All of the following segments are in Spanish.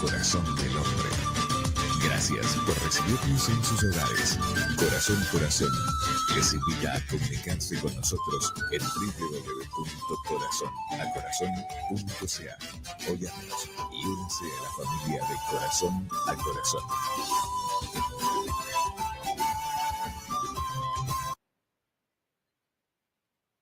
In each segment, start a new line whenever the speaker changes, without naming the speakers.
corazón del hombre. Gracias por recibirnos en sus hogares. Corazón les invita a comunicarse con nosotros en www.corazonacorazon.ca. Óyanos y únanse a la familia de Corazón a Corazón.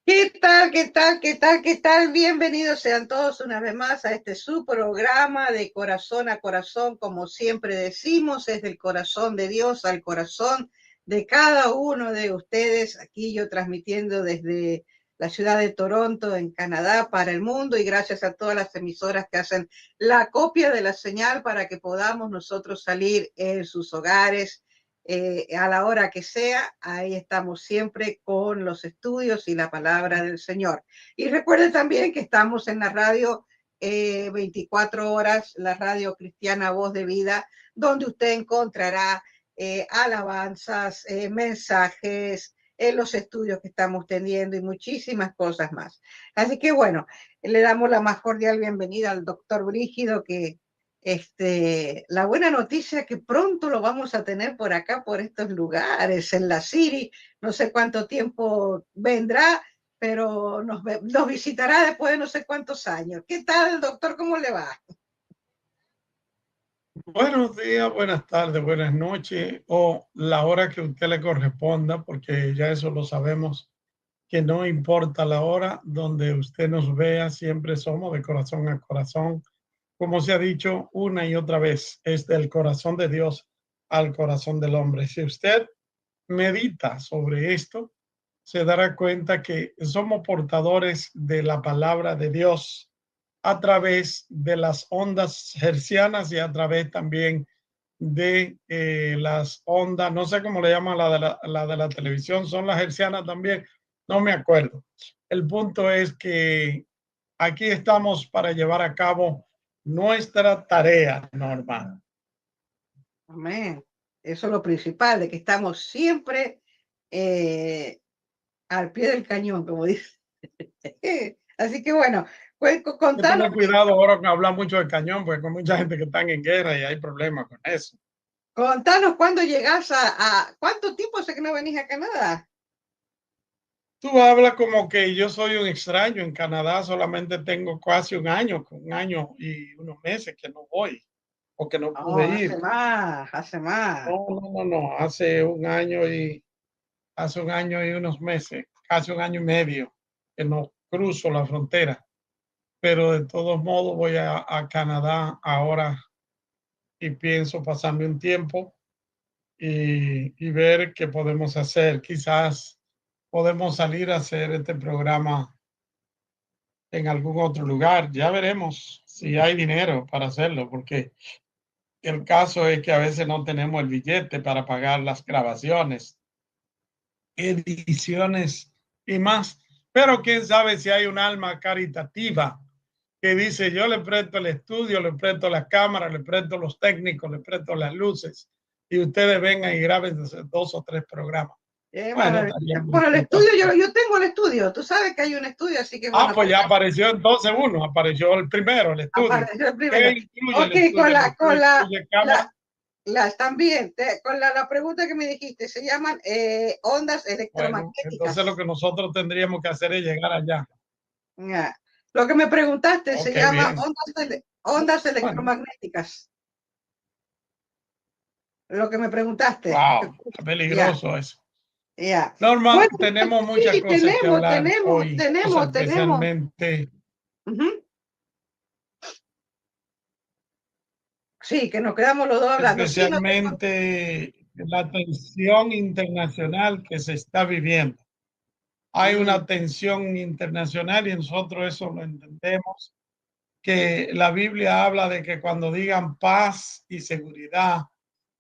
¿Qué tal? ¿Qué tal? ¿Qué tal? ¿Qué tal? Bienvenidos sean todos una vez más a este su programa de Corazón a Corazón. Como siempre decimos, es del corazón de Dios al corazón de cada uno de ustedes. Aquí yo transmitiendo desde la ciudad de Toronto, en Canadá, para el mundo, y gracias a todas las emisoras que hacen la copia de la señal para que podamos nosotros salir en sus hogares. A la hora que sea, ahí estamos siempre con los estudios y la palabra del Señor. Y recuerden también que estamos en la radio 24 horas, la radio cristiana Voz de Vida, donde usted encontrará alabanzas, mensajes, los estudios que estamos teniendo y muchísimas cosas más. Así que bueno, le damos la más cordial bienvenida al doctor Brígido, que la buena noticia es que pronto lo vamos a tener por acá, por estos lugares, en la City. No sé cuánto tiempo vendrá, pero nos visitará después de no sé cuántos años. ¿Qué tal, doctor? ¿Cómo le va?
Buenos días, buenas tardes, buenas noches o la hora que a usted le corresponda, porque ya eso lo sabemos, que no importa la hora donde usted nos vea, siempre somos de corazón a corazón. Como se ha dicho una y otra vez, es del corazón de Dios al corazón del hombre. Si usted medita sobre esto, se dará cuenta que somos portadores de la palabra de Dios a través de las ondas hercianas y a través también de las ondas, no sé cómo le llaman la de la televisión, son las hercianas también, no me acuerdo. El punto es que aquí estamos para llevar a cabo nuestra tarea normal.
Amén. Eso es lo principal, de que estamos siempre al pie del cañón, como dice. Así que bueno,
Tener cuidado ahora con hablar mucho del cañón, porque hay mucha gente que está en guerra y hay problemas con eso.
Contanos cuándo llegás ¿cuánto tiempo hace que no venís a Canadá?
Tú hablas como que yo soy un extraño en Canadá, solamente tengo casi un año y unos meses que no voy o que no pude ir.
Hace más.
No, hace un año y unos meses, casi un año y medio que no cruzo la frontera, pero de todos modos voy a Canadá ahora y pienso pasarme un tiempo y ver qué podemos hacer. Quizás podemos salir a hacer este programa en algún otro lugar. Ya veremos si hay dinero para hacerlo, porque el caso es que a veces no tenemos el billete para pagar las grabaciones, ediciones y más. Pero quién sabe si hay un alma caritativa que dice: yo le presto el estudio, le presto las cámaras, le presto los técnicos, le presto las luces y ustedes vengan y graben 2 o 3 programas. Bueno,
por el estudio, yo tengo el estudio, tú sabes que hay un estudio, así que bueno.
Pues ya apareció entonces uno, apareció el primero, el estudio.
Apareció el primero.
¿Qué incluye el estudio?
También, con la pregunta que me dijiste, se llaman ondas electromagnéticas.
Bueno, entonces lo que nosotros tendríamos que hacer es llegar allá.
Lo que me preguntaste se llama ondas electromagnéticas. Lo que me preguntaste.
Wow, es peligroso eso.
Yeah.
Norma, bueno, tenemos muchas cosas que hablar hoy, especialmente.
Sí, que nos quedamos los dos hablando.
Especialmente la tensión internacional que se está viviendo. Hay una tensión internacional y nosotros eso lo entendemos, que la Biblia habla de que cuando digan paz y seguridad,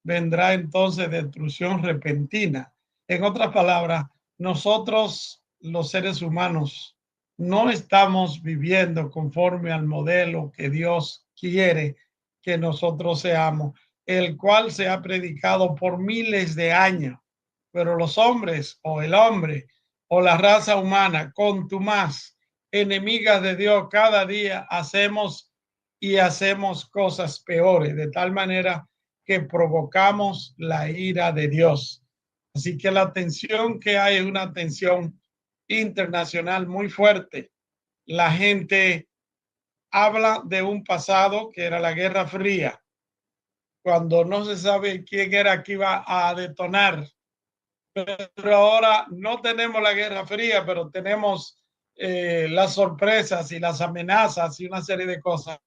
vendrá entonces destrucción repentina. En otras palabras, nosotros, los seres humanos, no estamos viviendo conforme al modelo que Dios quiere que nosotros seamos, el cual se ha predicado por miles de años. Pero los hombres o el hombre o la raza humana, contumaz, enemigas de Dios, cada día hacemos y hacemos cosas peores, de tal manera que provocamos la ira de Dios. Así que la tensión que hay es una tensión internacional muy fuerte. La gente habla de un pasado que era la Guerra Fría, cuando no se sabe quién era que iba a detonar. Pero ahora no tenemos la Guerra Fría, pero tenemos las sorpresas y las amenazas y una serie de cosas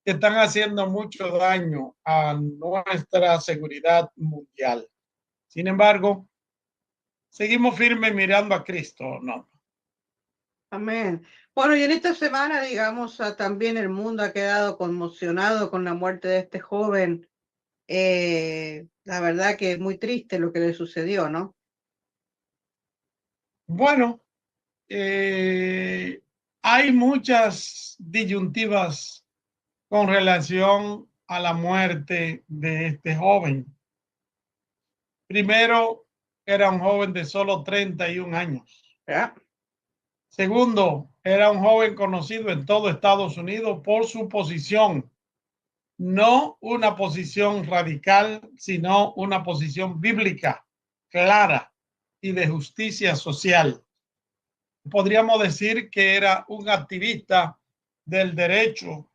que están haciendo mucho daño a nuestra seguridad mundial. Sin embargo, seguimos firmes mirando a Cristo, ¿no?
Amén. Bueno, y en esta semana, digamos, también el mundo ha quedado conmocionado con la muerte de este joven. La verdad que es muy triste lo que le sucedió, ¿no?
Bueno, hay muchas disyuntivas con relación a la muerte de este joven. Primero, era un joven de solo 31 años.
¿Ya?
Segundo, era un joven conocido en todo Estados Unidos por su posición, no una posición radical, sino una posición bíblica, clara y de justicia social. Podríamos decir que era un activista del derecho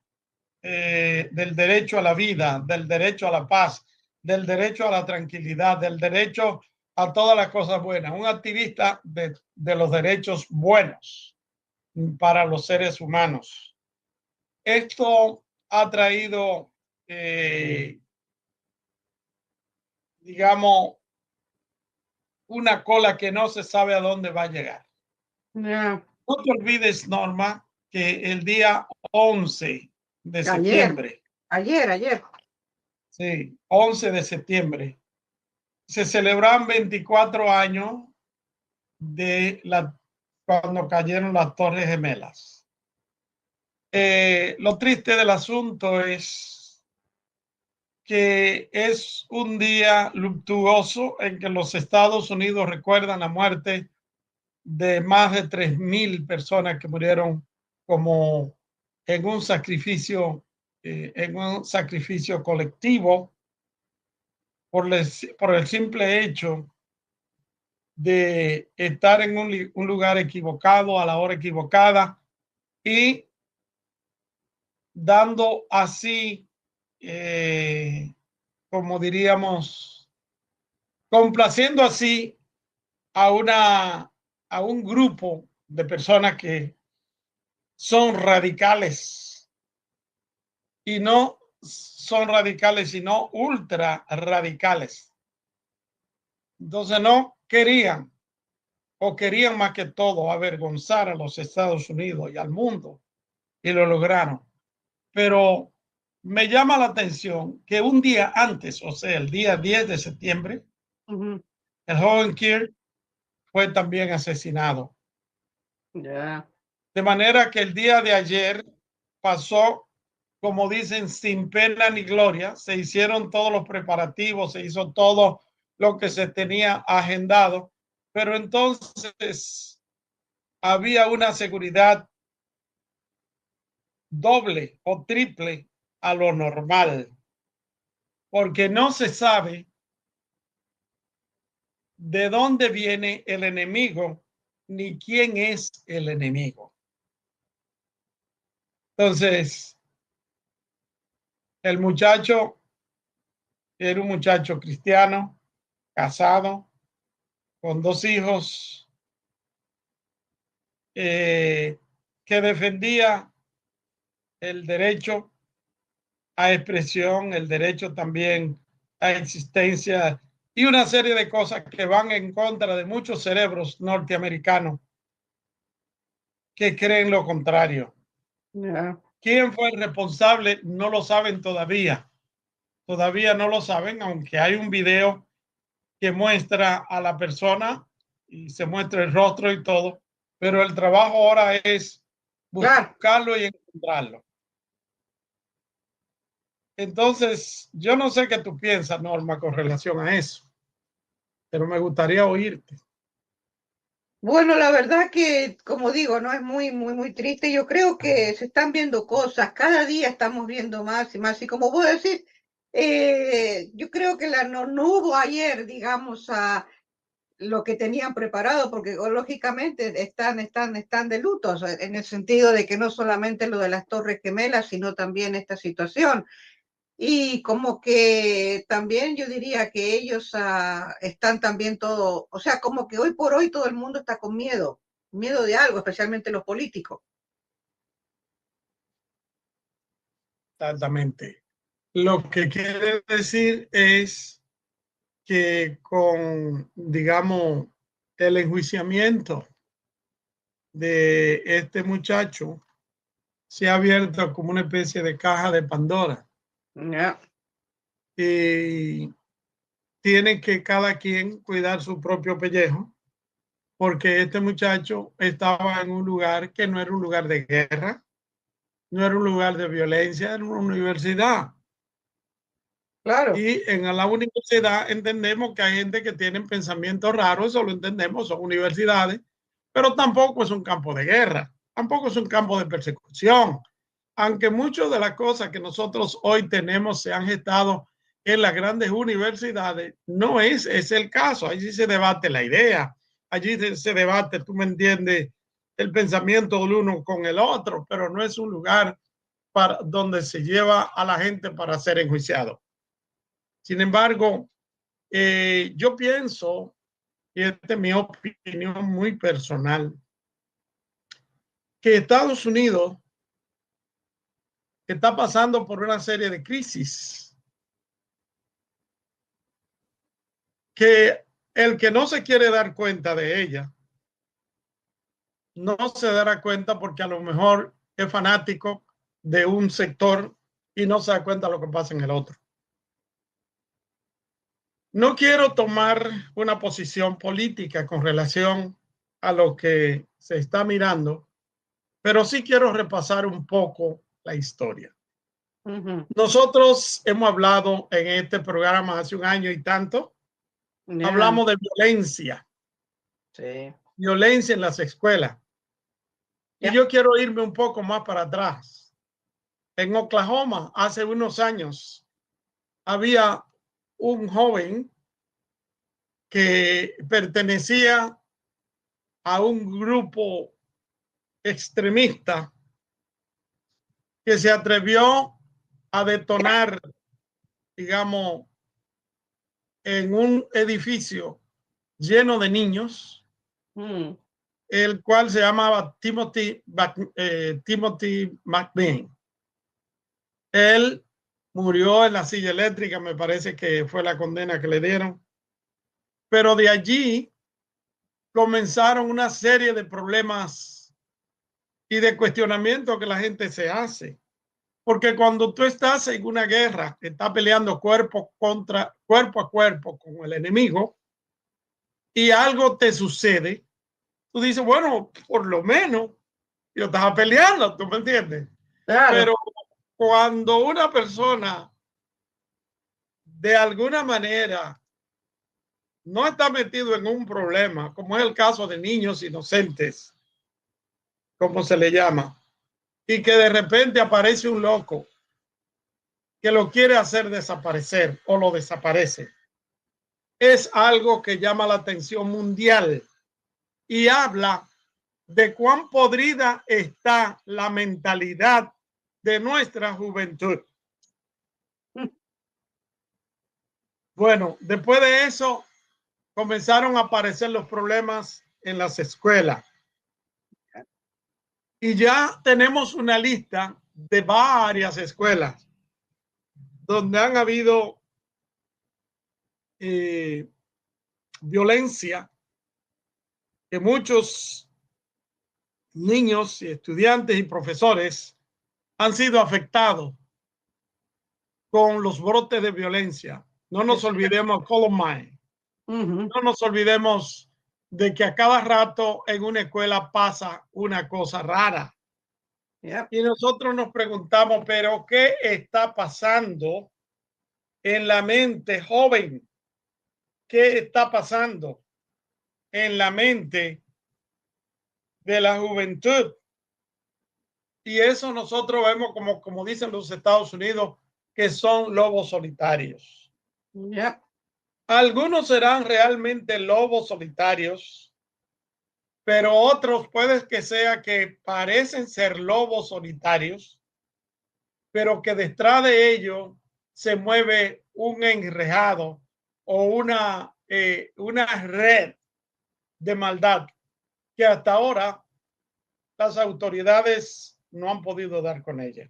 a la vida, del derecho a la paz, del derecho a la tranquilidad, del derecho a todas las cosas buenas, un activista de los derechos buenos para los seres humanos. Esto ha traído, digamos, una cola que no se sabe a dónde va a llegar.
Ya.
No te olvides, Norma, que el día 11 de septiembre,
Ayer.
sí, 11 de septiembre, se celebran 24 años de cuando cayeron las Torres Gemelas. Lo triste del asunto es que es un día luctuoso en que los Estados Unidos recuerdan la muerte de más de 3,000 personas que murieron como en un sacrificio colectivo por el simple hecho de estar en un lugar equivocado a la hora equivocada y dando así, como diríamos, complaciendo así a un grupo de personas que son radicales y no son radicales, sino ultra radicales. Entonces no querían o querían más que todo avergonzar a los Estados Unidos y al mundo y lo lograron. Pero me llama la atención que un día antes, o sea, el día 10 de septiembre, el joven Kirk fue también asesinado.
Ya.
De manera que el día de ayer pasó, como dicen, sin pena ni gloria. Se hicieron todos los preparativos, se hizo todo lo que se tenía agendado, pero entonces había una seguridad doble o triple a lo normal, porque no se sabe de dónde viene el enemigo ni quién es el enemigo. Entonces, el muchacho era un muchacho cristiano, casado, con 2 hijos, que defendía el derecho a expresión, el derecho también a existencia y una serie de cosas que van en contra de muchos cerebros norteamericanos que creen lo contrario.
Ya.
¿Quién fue el responsable? No lo saben todavía. Todavía no lo saben, aunque hay un video que muestra a la persona y se muestra el rostro y todo, pero el trabajo ahora es buscarlo y encontrarlo. Entonces, yo no sé qué tú piensas, Norma, con relación a eso, pero me gustaría oírte.
Bueno, la verdad que, como digo, no es muy triste. Yo creo que se están viendo cosas, cada día estamos viendo más y más. Y como vos decís, yo creo que no hubo ayer, digamos, a lo que tenían preparado, porque lógicamente están de luto, o sea, en el sentido de que no solamente lo de las Torres Gemelas, sino también esta situación. Y como que también yo diría que ellos están también todo, o sea, como que hoy por hoy todo el mundo está con miedo de algo, especialmente los políticos.
Exactamente. Lo que quiere decir es que con, digamos, el enjuiciamiento de este muchacho se ha abierto como una especie de caja de Pandora.
Yeah.
Y tiene que cada quien cuidar su propio pellejo, porque este muchacho estaba en un lugar que no era un lugar de guerra, no era un lugar de violencia, era una universidad.
Claro.
Y en la universidad entendemos que hay gente que tiene pensamientos raros, eso lo entendemos, son universidades, pero tampoco es un campo de guerra, tampoco es un campo de persecución. Aunque muchas de las cosas que nosotros hoy tenemos se han gestado en las grandes universidades, no es el caso. Allí se debate la idea, allí se debate, tú me entiendes, el pensamiento del uno con el otro, pero no es un lugar para, donde se lleva a la gente para ser enjuiciado. Sin embargo, yo pienso, y esta es mi opinión muy personal, que Estados Unidos está pasando por una serie de crisis que el que no se quiere dar cuenta de ella, no se dará cuenta porque a lo mejor es fanático de un sector y no se da cuenta de lo que pasa en el otro. No quiero tomar una posición política con relación a lo que se está mirando, pero sí quiero repasar un poco la historia. Nosotros hemos hablado en este programa hace un año y tanto, hablamos de violencia,
Sí.
violencia en las escuelas. Y yo quiero irme un poco más para atrás. En Oklahoma, hace unos años, había un joven que pertenecía a un grupo extremista que se atrevió a detonar, digamos, en un edificio lleno de niños, el cual se llamaba Timothy McVeigh. Él murió en la silla eléctrica, me parece que fue la condena que le dieron. Pero de allí comenzaron una serie de problemas y de cuestionamientos que la gente se hace. Porque cuando tú estás en una guerra, estás peleando cuerpo a cuerpo con el enemigo y algo te sucede, tú dices, bueno, por lo menos yo estaba peleando, ¿tú me entiendes?
Claro.
Pero cuando una persona de alguna manera no está metido en un problema, como es el caso de niños inocentes, como se le llama, y que de repente aparece un loco que lo quiere hacer desaparecer o lo desaparece, es algo que llama la atención mundial y habla de cuán podrida está la mentalidad de nuestra juventud. Bueno, después de eso comenzaron a aparecer los problemas en las escuelas. Y ya tenemos una lista de varias escuelas donde han habido violencia, que muchos niños y estudiantes y profesores han sido afectados con los brotes de violencia. No nos olvidemos Columbine. No nos olvidemos de que a cada rato en una escuela pasa una cosa rara. Y nosotros nos preguntamos, pero ¿qué está pasando en la mente joven? ¿Qué está pasando en la mente de la juventud. Y eso nosotros vemos como dicen los Estados Unidos, que son lobos solitarios.
Yep.
Algunos serán realmente lobos solitarios, pero otros puede que sea que parecen ser lobos solitarios, pero que detrás de ellos se mueve un enrejado o una red de maldad que hasta ahora las autoridades no han podido dar con ella.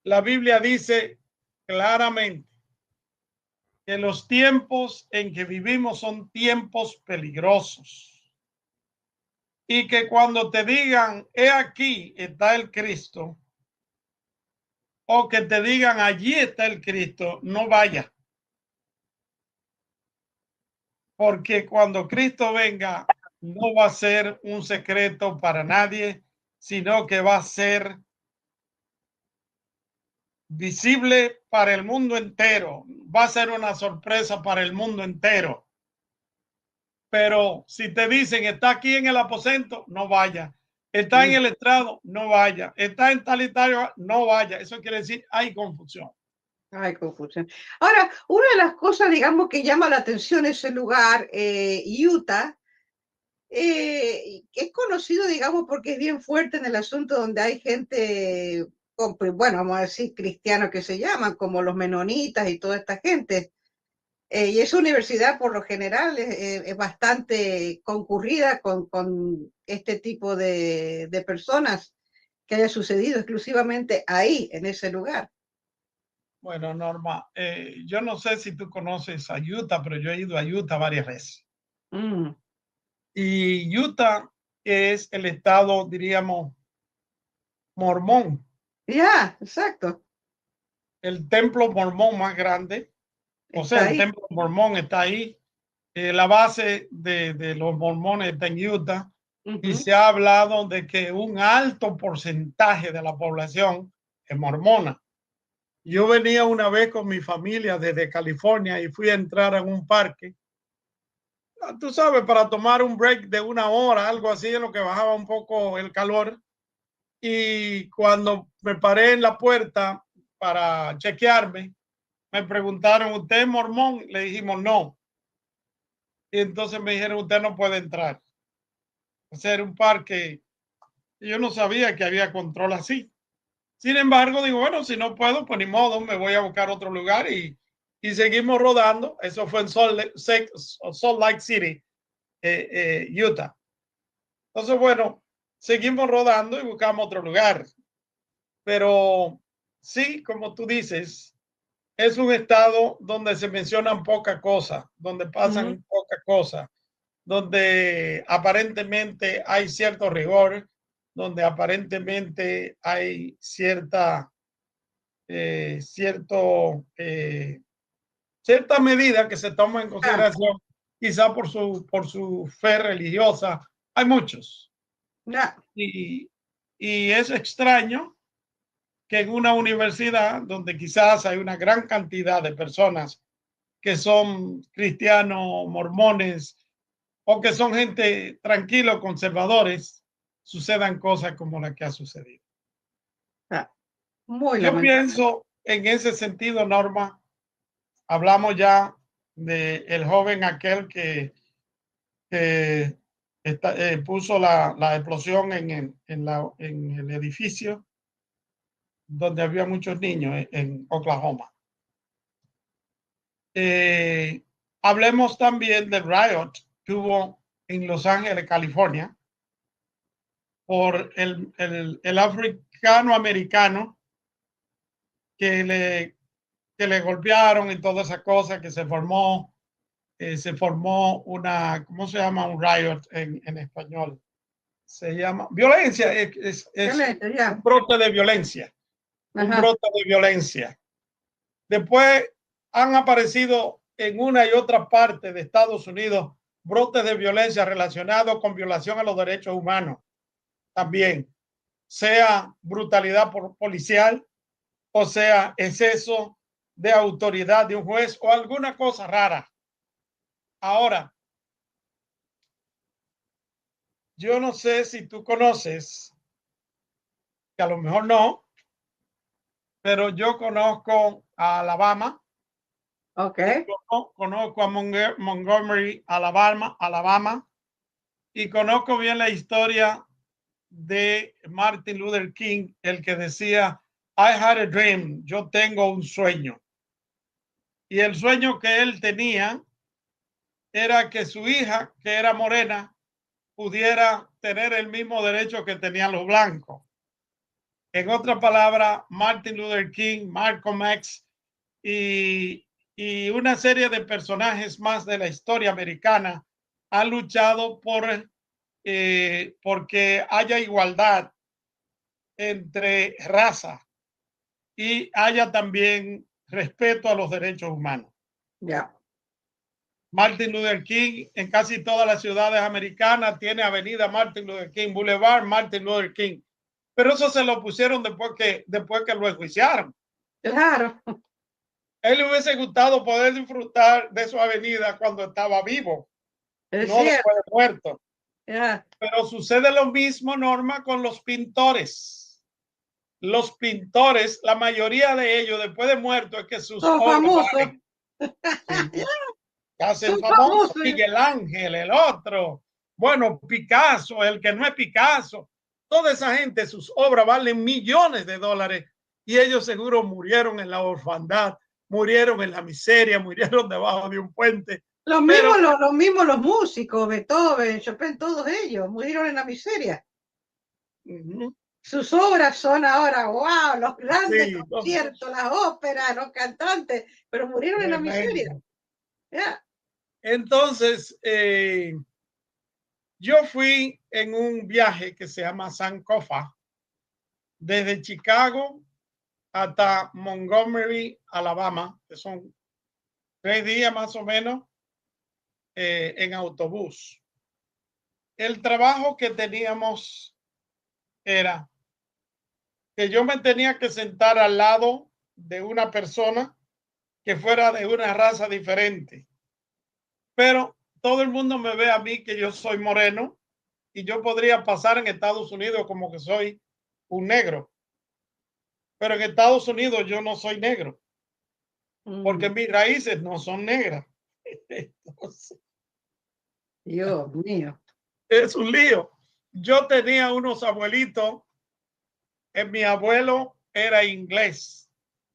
La Biblia dice claramente que los tiempos en que vivimos son tiempos peligrosos y que cuando te digan, he aquí está el Cristo, o que te digan, allí está el Cristo, no vaya. Porque cuando Cristo venga, no va a ser un secreto para nadie, sino que va a ser visible para el mundo entero. Va a ser una sorpresa para el mundo entero. Pero si te dicen, está aquí en el aposento, no vaya. Está en el estrado, no vaya. Está en tal y tal, no vaya. Eso quiere decir, hay confusión.
Hay confusión. Ahora, una de las cosas, digamos, que llama la atención ese lugar, Utah, que es conocido, digamos, porque es bien fuerte en el asunto donde hay gente, bueno, vamos a decir cristianos que se llaman, como los menonitas y toda esta gente. Y esa universidad, por lo general, es bastante concurrida con este tipo de personas que haya sucedido exclusivamente ahí, en ese lugar.
Bueno, Norma, yo no sé si tú conoces a Utah, pero yo he ido a Utah varias veces. Y Utah es el estado, diríamos, mormón.
Ya, exacto.
El templo mormón más grande. O
Está
sea, el
ahí.
templo mormón está ahí. La base de los mormones está en Utah. Y se ha hablado de que un alto porcentaje de la población es mormona. Yo venía una vez con mi familia desde California y fui a entrar en un parque, tú sabes, para tomar un break de una hora, algo así, en lo que bajaba un poco el calor. Y cuando me paré en la puerta para chequearme, me preguntaron, ¿usted es mormón? Le dijimos no. Y entonces me dijeron, usted no puede entrar. Hacer un parque. Yo no sabía que había control así. Sin embargo, digo, bueno, si no puedo, pues ni modo, me voy a buscar otro lugar y seguimos rodando. Eso fue en Salt Lake City, Utah. Entonces, bueno, seguimos rodando y buscamos otro lugar. Pero sí, como tú dices, es un estado donde se mencionan pocas cosas, donde pasan pocas cosas, donde aparentemente hay cierto rigor, donde aparentemente hay cierta cierta medida que se toma en consideración, quizá por su fe religiosa. Hay muchos. Y es extraño que en una universidad donde quizás hay una gran cantidad de personas que son cristianos, mormones, o que son gente tranquila, conservadores, sucedan cosas como la que ha sucedido.
Muy
Yo
lamentable.
pienso en ese sentido, Norma, hablamos ya de el joven aquel que puso la explosión en el edificio donde había muchos niños en Oklahoma. Hablemos también del riot que hubo en Los Ángeles, California, por el africano-americano que le golpearon y toda esa cosa que se formó una, ¿cómo se llama? Un riot en español. Se llama violencia, es un brote de violencia. Un brote de violencia. Después han aparecido en una y otra parte de Estados Unidos brotes de violencia relacionados con violación a los derechos humanos. También, sea brutalidad policial o sea exceso de autoridad de un juez o alguna cosa rara. Ahora, yo no sé si tú conoces, que a lo mejor no, pero yo conozco a Alabama.
Ok.
Conozco a Montgomery, Alabama, y conozco bien la historia de Martin Luther King, el que decía, I had a dream, yo tengo un sueño. Y el sueño que él tenía era que su hija, que era morena, pudiera tener el mismo derecho que tenían los blancos. En otra palabra, Martin Luther King, Malcolm X y una serie de personajes más de la historia americana han luchado porque haya igualdad entre razas y haya también respeto a los derechos humanos.
Ya.
Martin Luther King en casi todas las ciudades americanas tiene avenida Martin Luther King, Boulevard Martin Luther King. Pero eso se lo pusieron después que lo enjuiciaron.
Claro.
A él le hubiese gustado poder disfrutar de su avenida cuando estaba vivo,
Es
no
cierto.
después de muerto.
Ya.
Pero sucede lo mismo, Norma, con los pintores. Los pintores, la mayoría de ellos, después de muerto, es que sus
Son
obras
famosos.
valen. Sí, hacen
Son
famosos.
famosos.
Miguel Ángel, el otro. Bueno, Picasso, el que no es Picasso. Toda esa gente, sus obras valen millones de dólares y ellos seguro murieron en la orfandad, murieron en la miseria, murieron debajo de un puente.
Los mismos los músicos, Beethoven, Chopin, todos ellos murieron en la miseria. Sus obras son ahora, wow, los grandes conciertos, las óperas, los cantantes, pero murieron en la miseria. Yeah.
Entonces, yo fui en un viaje que se llama Sankofa, desde Chicago hasta Montgomery, Alabama, que son 3 días más o menos en autobús. El trabajo que teníamos era que yo me tenía que sentar al lado de una persona que fuera de una raza diferente. Pero todo el mundo me ve a mí que yo soy moreno y yo podría pasar en Estados Unidos como que soy un negro. Pero en Estados Unidos yo no soy negro porque mis raíces no son negras. Entonces,
Dios mío.
es un lío. Yo tenía unos abuelitos. Mi abuelo era inglés,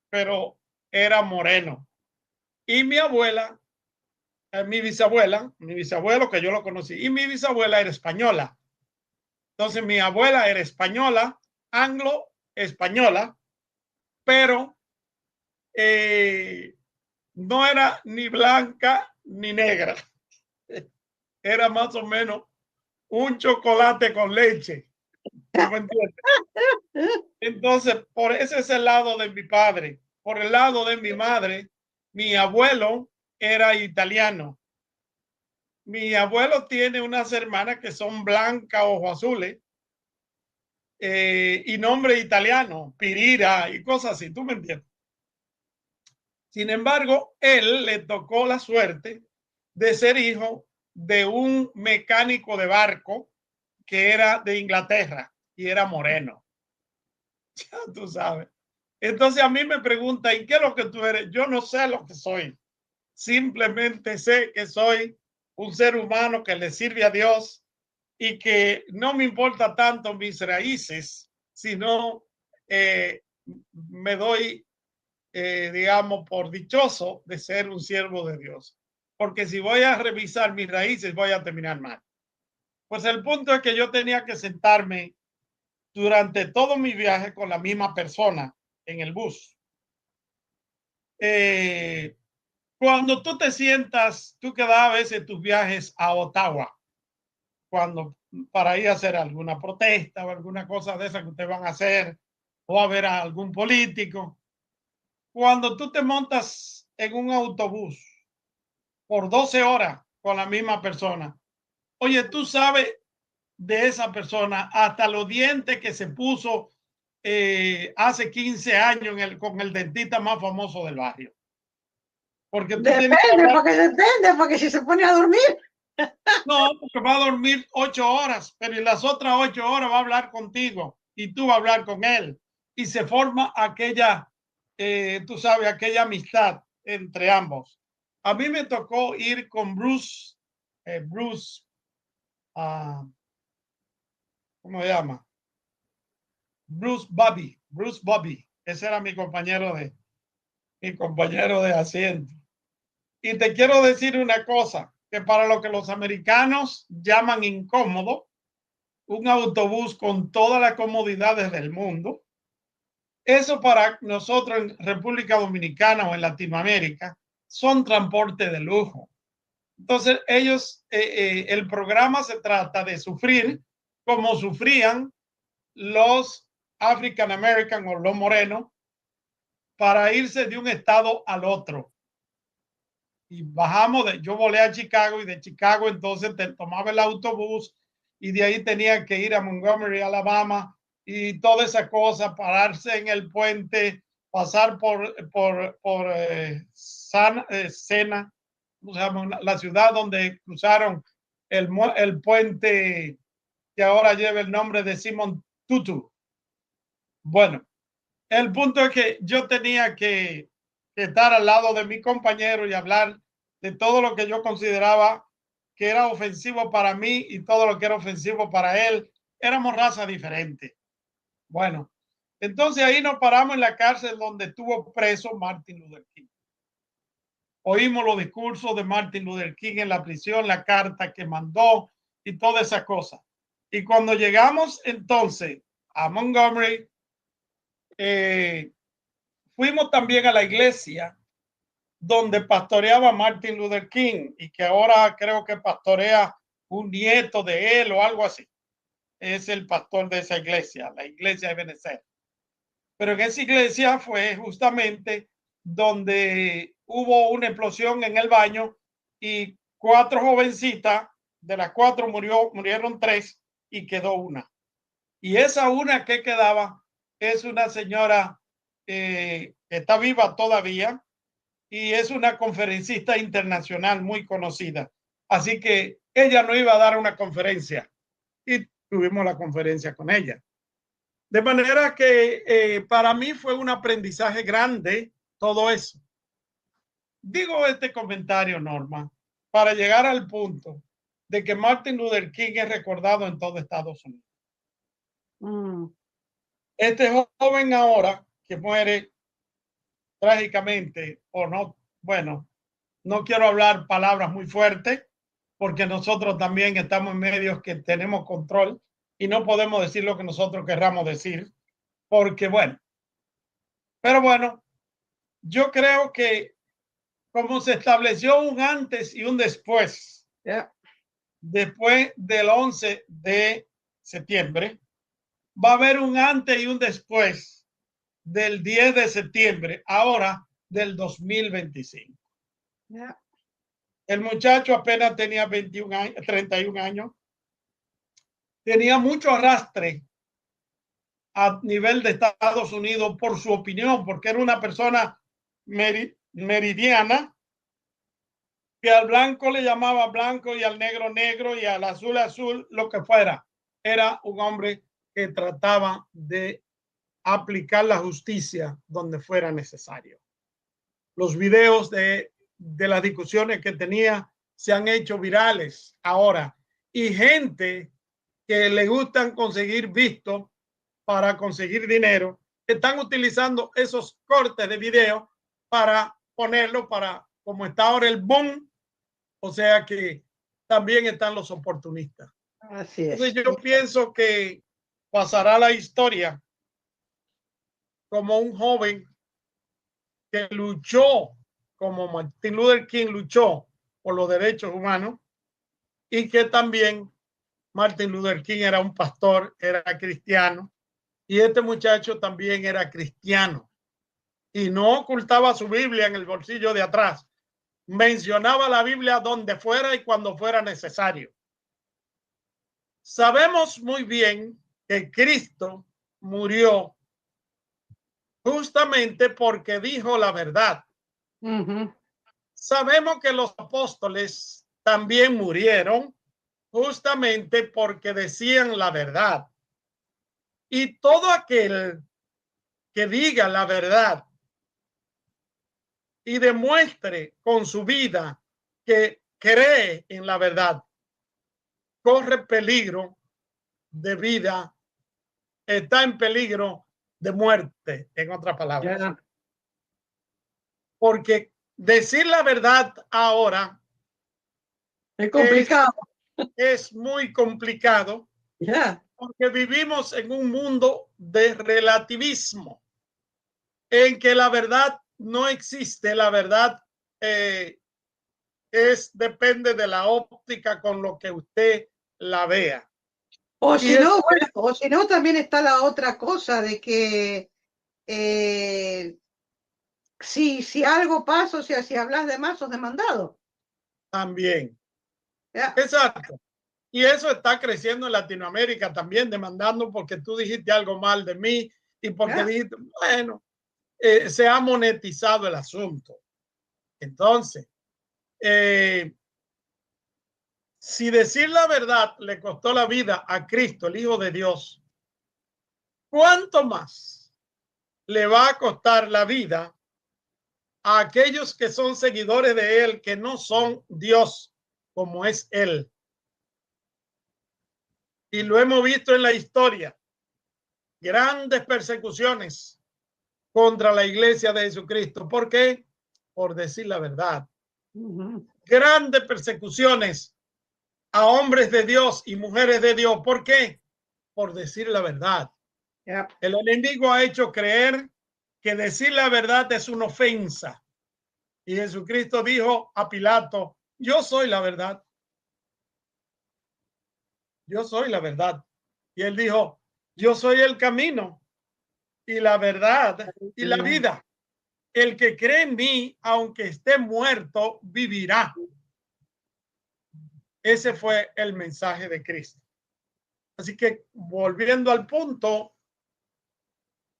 pero era moreno. Y mi abuela, mi bisabuelo que yo lo conocí, y mi bisabuela era española. Entonces mi abuela era española, anglo-española, pero no era ni blanca ni negra. Era más o menos un chocolate con leche. ¿No me entiendes? Entonces, por ese es el lado de mi padre. Por el lado de mi madre, mi abuelo era italiano. Mi abuelo tiene unas hermanas que son blancas, ojos azules, y nombre italiano, Pirira y cosas así, ¿tú me entiendes? Sin embargo, él le tocó la suerte de ser hijo de un mecánico de barco que era de Inglaterra y era moreno. Ya tú sabes. Entonces a mí me preguntan, ¿y qué es lo que tú eres? Yo no sé lo que soy. Simplemente sé que soy un ser humano que le sirve a Dios y que no me importa tanto mis raíces, sino me doy, digamos, por dichoso de ser un siervo de Dios. Porque si voy a revisar mis raíces, voy a terminar mal. Pues el punto es que yo tenía que sentarme durante todo mi viaje con la misma persona en el bus. Cuando tú te sientas, tú que das a veces tus viajes a Ottawa, cuando para ir a hacer alguna protesta o alguna cosa de esa que ustedes van a hacer, o a ver a algún político, cuando tú te montas en un autobús por 12 horas con la misma persona, oye, tú sabes de esa persona hasta los dientes que se puso hace 15 años con el dentista más famoso del barrio. Porque tú
depende, porque si se pone a dormir.
No, porque va a dormir 8 horas, pero en las otras 8 horas va a hablar contigo y tú vas a hablar con él. Y se forma aquella, tú sabes, aquella amistad entre ambos. A mí me tocó ir con Bruce, uh, ¿cómo se llama? Bruce Bobby. Ese era mi compañero de asiento. Y te quiero decir una cosa, que para lo que los americanos llaman incómodo, un autobús con todas las comodidades del mundo, eso para nosotros en República Dominicana o en Latinoamérica son transporte de lujo. Entonces ellos, el programa se trata de sufrir como sufrían los African American o los morenos para irse de un estado al otro. Y bajamos, yo volé a Chicago y de Chicago entonces tomaba el autobús y de ahí tenía que ir a Montgomery, Alabama y toda esa cosa, pararse en el puente, pasar por Sena, o sea, la ciudad donde cruzaron el puente que ahora lleva el nombre de Simon Tutu. Bueno, el punto es que yo tenía que estar al lado de mi compañero y hablar de todo lo que yo consideraba que era ofensivo para mí y todo lo que era ofensivo para él. Éramos raza diferente. Bueno, entonces ahí nos paramos en la cárcel donde estuvo preso Martin Luther King. Oímos los discursos de Martin Luther King en la prisión, la carta que mandó y toda esa cosa. Y cuando llegamos entonces a Montgomery, fuimos también a la iglesia donde pastoreaba Martin Luther King y que ahora creo que pastorea un nieto de él o algo así. Es el pastor de esa iglesia, la iglesia de Benecer. Pero en esa iglesia fue justamente donde hubo una explosión en el baño y 4 jovencitas, de las 4 murieron 3 y quedó una. Y esa una que quedaba es una señora que está viva todavía y es una conferencista internacional muy conocida. Así que ella no iba a dar una conferencia y tuvimos la conferencia con ella. De manera que para mí fue un aprendizaje grande todo eso. Digo este comentario, Norma, para llegar al punto de que Martin Luther King es recordado en todo Estados Unidos. Este joven ahora que muere trágicamente o no, bueno, no quiero hablar palabras muy fuertes porque nosotros también estamos en medios que tenemos control y no podemos decir lo que nosotros querramos decir porque bueno, pero bueno, yo creo que como se estableció un antes y un después, después del 11 de septiembre, va a haber un antes y un después del 10 de septiembre, ahora del 2025. El muchacho apenas tenía 21 años, 31 años. Tenía mucho arrastre a nivel de Estados Unidos por su opinión, porque era una persona meridiana, que al blanco le llamaba blanco y al negro negro y al azul azul, lo que fuera. Era un hombre que trataba de aplicar la justicia donde fuera necesario. Los videos de las discusiones que tenía se han hecho virales ahora y gente que le gustan conseguir visto para conseguir dinero están utilizando esos cortes de video para ponerlo para, como está ahora el boom, o sea que también están los oportunistas.
Así es.
Entonces yo pienso que pasará la historia como un joven que luchó, como Martin Luther King luchó por los derechos humanos y que también Martin Luther King era un pastor, era cristiano y este muchacho también era cristiano y no ocultaba su Biblia en el bolsillo de atrás. Mencionaba la Biblia donde fuera y cuando fuera necesario. Sabemos muy bien que Cristo murió justamente porque dijo la verdad. Sabemos que los apóstoles también murieron justamente porque decían la verdad. Y todo aquel que diga la verdad y demuestre con su vida que cree en la verdad, corre peligro de vida, está en peligro de muerte, en otras palabras.
Ya.
Porque decir la verdad ahora
Es complicado.
es muy complicado,
Ya.
porque vivimos en un mundo de relativismo, en que la verdad no existe, la verdad depende de la óptica con lo que usted la vea.
O
Y
si
es,
no, bueno, o si no, también está la otra cosa de que si algo pasa, o sea, si hablas de más, sos demandado.
también,
Ya.
exacto. Y eso está creciendo en Latinoamérica también, demandando porque tú dijiste algo mal de mí y porque
Ya.
dijiste, bueno, se ha monetizado el asunto. Entonces, si decir la verdad le costó la vida a Cristo, el Hijo de Dios, ¿cuánto más le va a costar la vida a aquellos que son seguidores de Él, que no son Dios como es Él? Y lo hemos visto en la historia, grandes persecuciones contra la iglesia de Jesucristo. ¿Por qué? Por decir la verdad. Grandes persecuciones a hombres de Dios y mujeres de Dios. ¿Por qué? Por decir la verdad.
Ya.
El enemigo ha hecho creer que decir la verdad es una ofensa. Y Jesucristo dijo a Pilato, yo soy la verdad. Yo soy la verdad. Y él dijo, yo soy el camino y la verdad y la vida. El que cree en mí, aunque esté muerto, vivirá. Ese fue el mensaje de Cristo. Así que, volviendo al punto,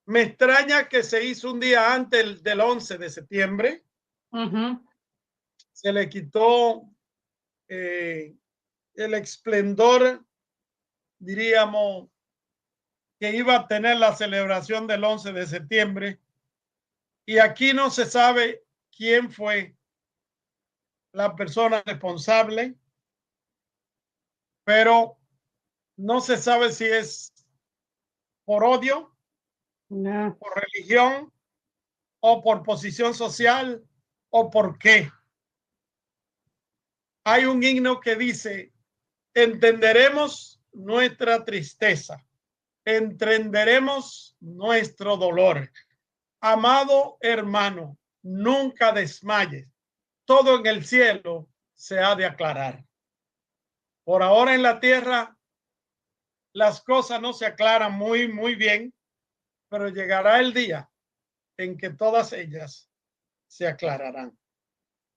me extraña que se hizo un día antes del 11 de septiembre. Se le quitó el esplendor, diríamos, que iba a tener la celebración del 11 de septiembre. Y aquí no se sabe quién fue la persona responsable, pero no se sabe si es por odio,
No.
por religión o por posición social o por qué. Hay un himno que dice, entenderemos nuestra tristeza, entenderemos nuestro dolor. Amado hermano, nunca desmayes. Todo en el cielo se ha de aclarar. Por ahora en la tierra las cosas no se aclaran muy bien, pero llegará el día en que todas ellas se aclararán.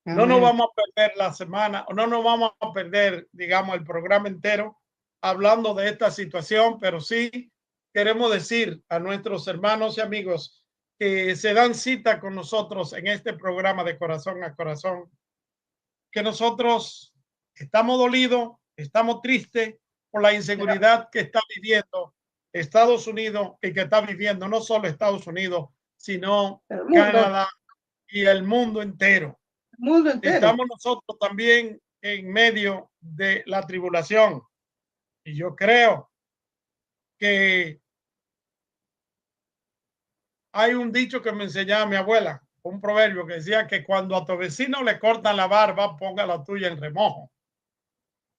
No nos vamos a perder la semana, o no nos vamos a perder, digamos, el programa entero hablando de esta situación, pero sí queremos decir a nuestros hermanos y amigos que se dan cita con nosotros en este programa de Corazón a Corazón, que nosotros estamos dolidos, estamos tristes por la inseguridad que está viviendo Estados Unidos y que está viviendo no solo Estados Unidos, sino Canadá y el mundo entero.
El mundo entero.
Estamos nosotros también en medio de la tribulación. Y yo creo que hay un dicho que me enseñaba mi abuela, un proverbio que decía que cuando a tu vecino le cortan la barba, ponga la tuya en remojo.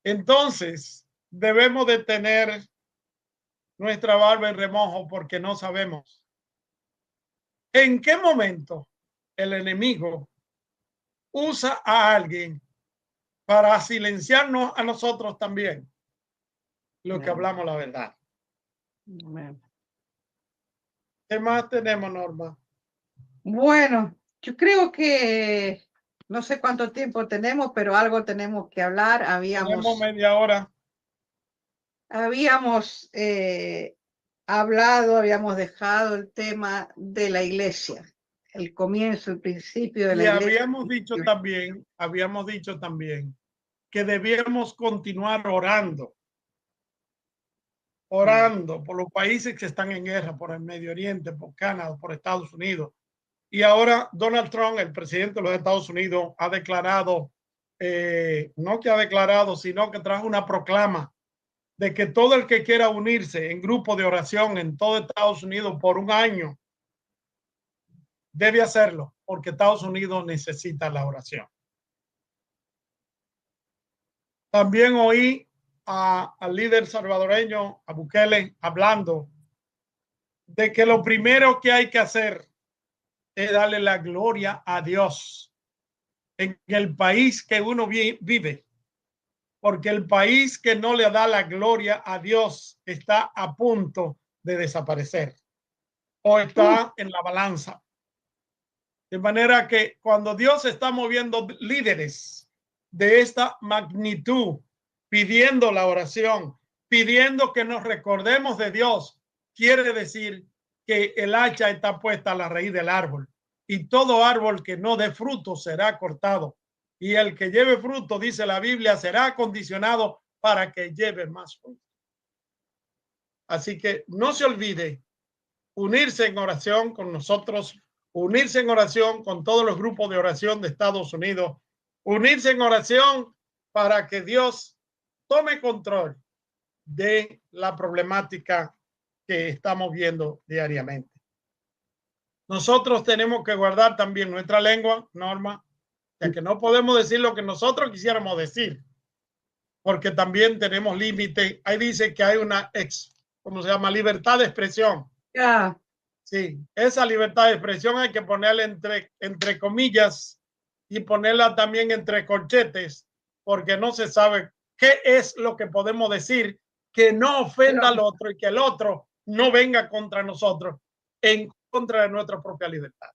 Entonces, debemos de tener nuestra barba en remojo porque no sabemos en qué momento el enemigo usa a alguien para silenciarnos a nosotros también, lo que hablamos la verdad. ¿Qué más tenemos, Norma?
Bueno, yo creo que no sé cuánto tiempo tenemos, pero algo tenemos que hablar.
Tenemos media hora.
Habíamos hablado, habíamos dejado el tema de la iglesia, el comienzo, el principio de la
Y
iglesia.
habíamos dicho también que debíamos continuar orando por los países que están en guerra, por el Medio Oriente, por Canadá, por Estados Unidos. Y ahora Donald Trump, el presidente de los Estados Unidos, ha declarado, no que ha declarado, sino que trajo una proclama de que todo el que quiera unirse en grupo de oración en todo Estados Unidos por un año debe hacerlo, porque Estados Unidos necesita la oración. También oí al líder salvadoreño, a Bukele, hablando de que lo primero que hay que hacer es darle la gloria a Dios en el país que uno vive, porque el país que no le da la gloria a Dios está a punto de desaparecer o está en la balanza. De manera que cuando Dios está moviendo líderes de esta magnitud, pidiendo la oración, pidiendo que nos recordemos de Dios, quiere decir que el hacha está puesta a la raíz del árbol y todo árbol que no dé fruto será cortado. Y el que lleve fruto, dice la Biblia, será acondicionado para que lleve más fruto. Así que no se olvide unirse en oración con nosotros, unirse en oración con todos los grupos de oración de Estados Unidos, unirse en oración para que Dios tome control de la problemática que estamos viendo diariamente. Nosotros tenemos que guardar también nuestra lengua, Norma, ya que no podemos decir lo que nosotros quisiéramos decir, porque también tenemos límite. Ahí dice que hay una ¿cómo se llama? Libertad de expresión.
Ya.
Sí, esa libertad de expresión hay que ponerla entre comillas y ponerla también entre corchetes, porque no se sabe qué es lo que podemos decir que no ofenda al otro y que el otro no venga contra nosotros en contra de nuestra propia libertad.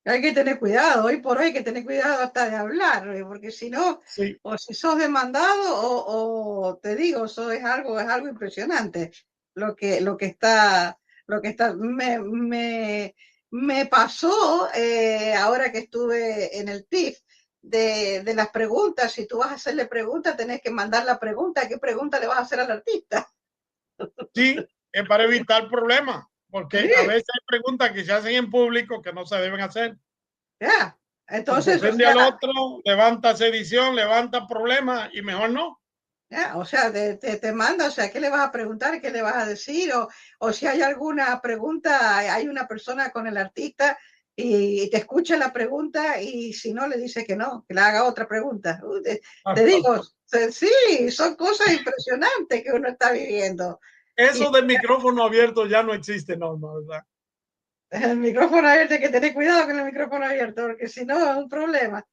Hay que tener cuidado, hoy por hoy hay que tener cuidado hasta de hablar, porque si no,
sí,
o si sos demandado o te digo, eso es algo impresionante lo que está, me pasó ahora que estuve en el TIF de las preguntas. Si tú vas a hacerle preguntas, tenés que mandar la pregunta. ¿Qué pregunta le vas a hacer al artista?
Sí, es para evitar problemas, porque
sí.
a veces hay preguntas que se hacen en público que no se deben hacer.
Ya, entonces,
ofende al otro, levanta sedición, levanta problemas y mejor no.
Ya, o sea, te manda, o sea, ¿qué le vas a preguntar? ¿Qué le vas a decir? O si hay alguna pregunta, hay una persona con el artista y te escucha la pregunta y si no le dice que no, que le haga otra pregunta. Te digo, sí, son cosas impresionantes que uno está viviendo.
Eso del micrófono abierto ya no existe, Norma, ¿verdad?
El micrófono abierto, hay que tener cuidado con el micrófono abierto, porque si no es un problema.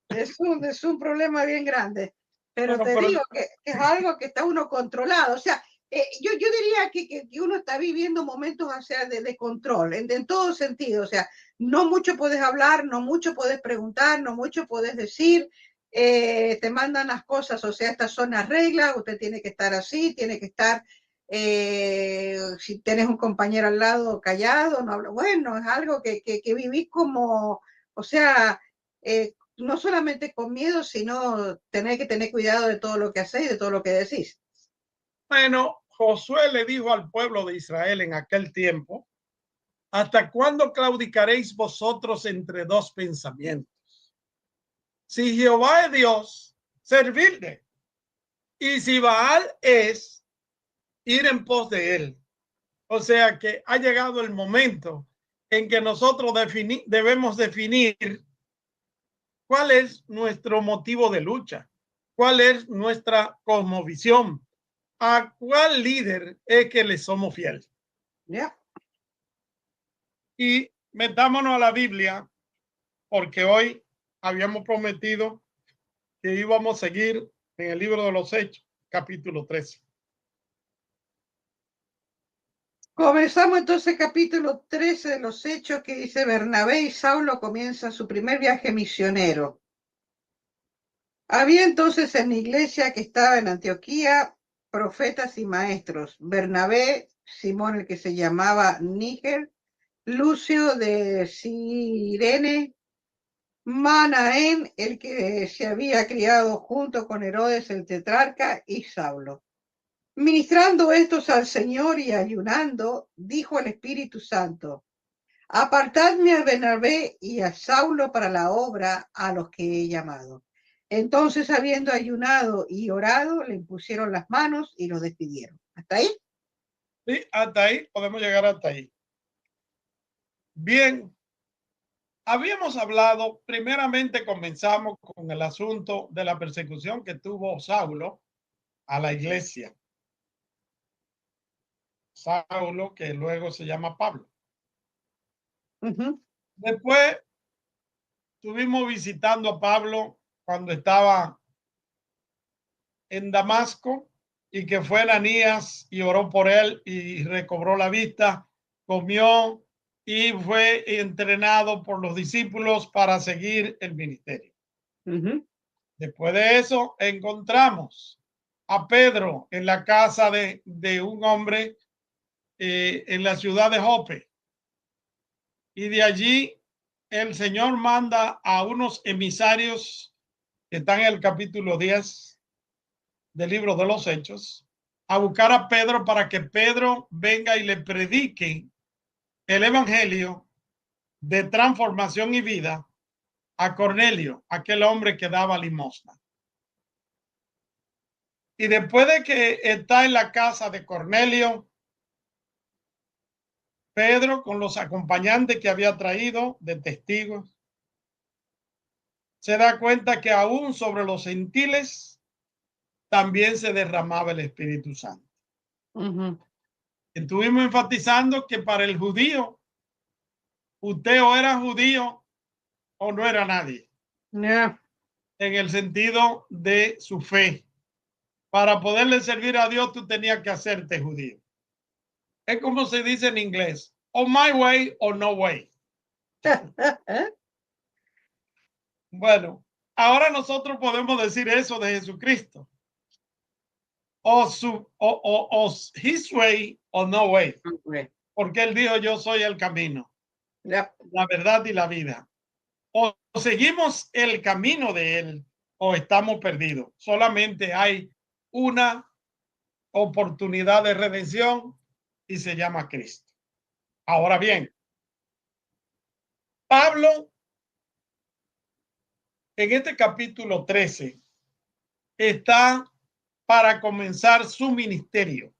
Es un problema bien grande. Pero te digo que es algo que está uno controlado. O sea, yo diría que uno está viviendo momentos, o sea, de control, en todo sentido. O sea, no mucho puedes hablar, no mucho puedes preguntar, no mucho puedes decir. Te mandan las cosas, o sea, estas son las reglas, usted tiene que estar así, tiene que estar, si tienes un compañero al lado callado, no habla. Bueno, es algo que vivís como, o sea, no solamente con miedo, sino tener que tener cuidado de todo lo que hacéis, de todo lo que decís.
Bueno, Josué le dijo al pueblo de Israel en aquel tiempo: ¿hasta cuándo claudicaréis vosotros entre dos pensamientos? Si Jehová es Dios, servirle. Y si Baal es, ir en pos de él. O sea que ha llegado el momento en que nosotros debemos definir cuál es nuestro motivo de lucha, cuál es nuestra cosmovisión, a cuál líder es que le somos fieles.
Yeah.
Y metámonos a la Biblia, porque hoy habíamos prometido que íbamos a seguir en el libro de los Hechos, capítulo 13.
Comenzamos entonces capítulo 13 de los Hechos, que dice: Bernabé y Saulo comienzan su primer viaje misionero. Había entonces en la iglesia que estaba en Antioquía profetas y maestros: Bernabé, Simón el que se llamaba Níger, Lucio de Cirene, Manaén, el que se había criado junto con Herodes el tetrarca, y Saulo. Ministrando estos al Señor y ayunando, dijo el Espíritu Santo: apartadme a Bernabé y a Saulo para la obra a los que he llamado. Entonces, habiendo ayunado y orado, le impusieron las manos y los despidieron. ¿Hasta ahí?
Sí, hasta ahí, podemos llegar hasta ahí. Bien, habíamos hablado, primeramente comenzamos con el asunto de la persecución que tuvo Saulo a la iglesia. Saulo, que luego se llama Pablo. Después estuvimos visitando a Pablo cuando estaba en Damasco y que fue Ananías y oró por él y recobró la vista, comió y fue entrenado por los discípulos para seguir el ministerio. Después de eso encontramos a Pedro en la casa de un hombre en la ciudad de Jope. Y de allí el Señor manda a unos emisarios que están en el capítulo 10 del libro de los Hechos a buscar a Pedro para que Pedro venga y le predique el evangelio de transformación y vida a Cornelio, aquel hombre que daba limosna. Y después de que está en la casa de Cornelio, Pedro, con los acompañantes que había traído de testigos, se da cuenta que aún sobre los gentiles también se derramaba el Espíritu Santo. Estuvimos enfatizando que para el judío, usted o era judío o no era nadie.
Yeah.
En el sentido de su fe. Para poderle servir a Dios, tú tenías que hacerte judío. Es como se dice en inglés: on my way or no way. Bueno, ahora nosotros podemos decir eso de Jesucristo: o his way or no way.
Okay.
Porque él dijo: yo soy el camino,
Yep.
la verdad y la vida. O seguimos el camino de él o estamos perdidos. Solamente hay una oportunidad de redención y se llama Cristo. Ahora bien, Pablo en este capítulo 13 está para comenzar su ministerio.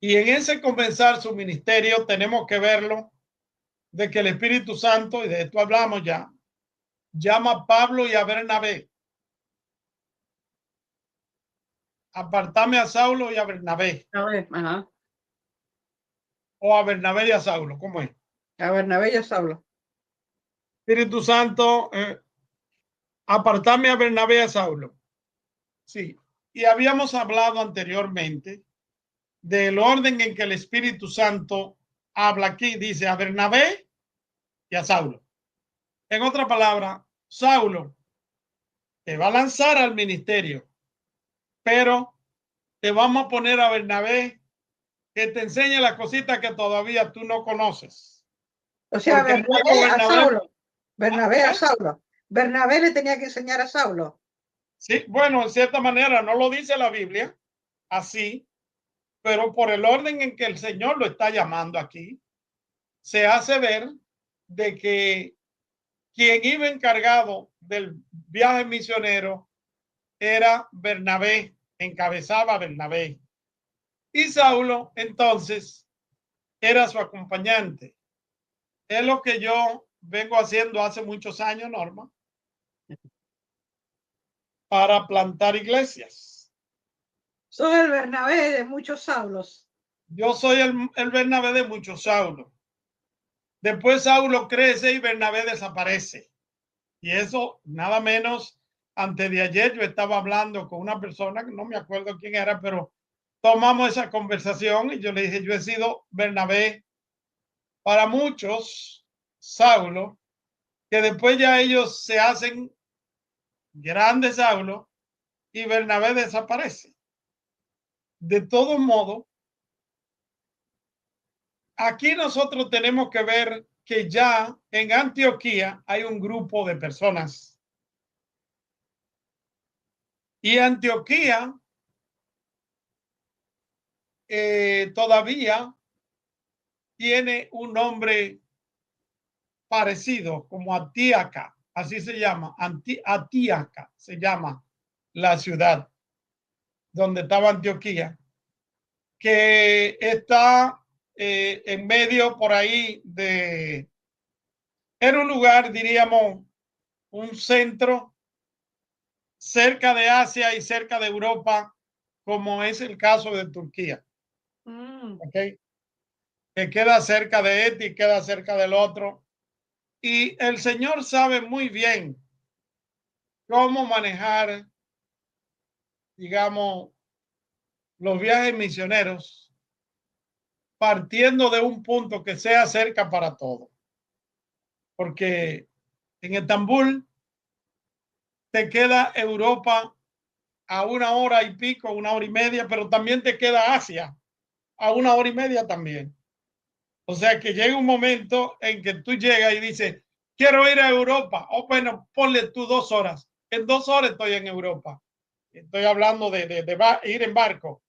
Y en ese comenzar su ministerio tenemos que verlo de que el Espíritu Santo, y de esto hablamos ya, llama a Pablo y a Bernabé. Apartame a Saulo y a Bernabé.
Ajá.
O a Bernabé y a Saulo, ¿cómo es?
A Bernabé y a Saulo.
Espíritu Santo, apartame a Bernabé y a Saulo. Sí, y habíamos hablado anteriormente del orden en que el Espíritu Santo habla aquí. Dice a Bernabé y a Saulo. En otra palabra, Saulo te va a lanzar al ministerio, pero te vamos a poner a Bernabé que te enseñe las cositas que todavía tú no conoces.
O sea, Bernabé a Saulo. Bernabé a
¿Eh?
Saulo. Bernabé le tenía que enseñar a Saulo.
Sí, bueno, en cierta manera no lo dice la Biblia así, pero por el orden en que el Señor lo está llamando aquí, se hace ver de que quien iba encargado del viaje misionero era Bernabé, encabezaba Bernabé. Y Saulo, entonces, era su acompañante. Es lo que yo vengo haciendo hace muchos años, Norma, para plantar iglesias.
Soy el Bernabé de muchos Saulos.
Yo soy el Bernabé de muchos Saulos. Después Saulo crece y Bernabé desaparece. Y eso, nada menos, antes de ayer yo estaba hablando con una persona, que no me acuerdo quién era, pero tomamos esa conversación y yo le dije: yo he sido Bernabé para muchos, Saulo, que después ya ellos se hacen grandes Saulo y Bernabé desaparece. De todo modo, aquí nosotros tenemos que ver que ya en Antioquía hay un grupo de personas. Y Antioquía todavía tiene un nombre parecido, como Antíaca, así se llama, Antíaca se llama la ciudad donde estaba Antioquía, que está en medio por ahí de, era un lugar, diríamos, un centro cerca de Asia y cerca de Europa, como es el caso de Turquía. ¿Okay? Que queda cerca de este y queda cerca del otro. Y el Señor sabe muy bien cómo manejar, digamos, los viajes misioneros partiendo de un punto que sea cerca para todos. Porque en Estambul te queda Europa a 1 hora y pico, 1 hora y media, pero también te queda Asia a 1 hora y media también. O sea que llega un momento en que tú llegas y dices, quiero ir a Europa. O bueno, ponle tú 2 horas. En 2 horas estoy en Europa. Estoy hablando de ir en barco.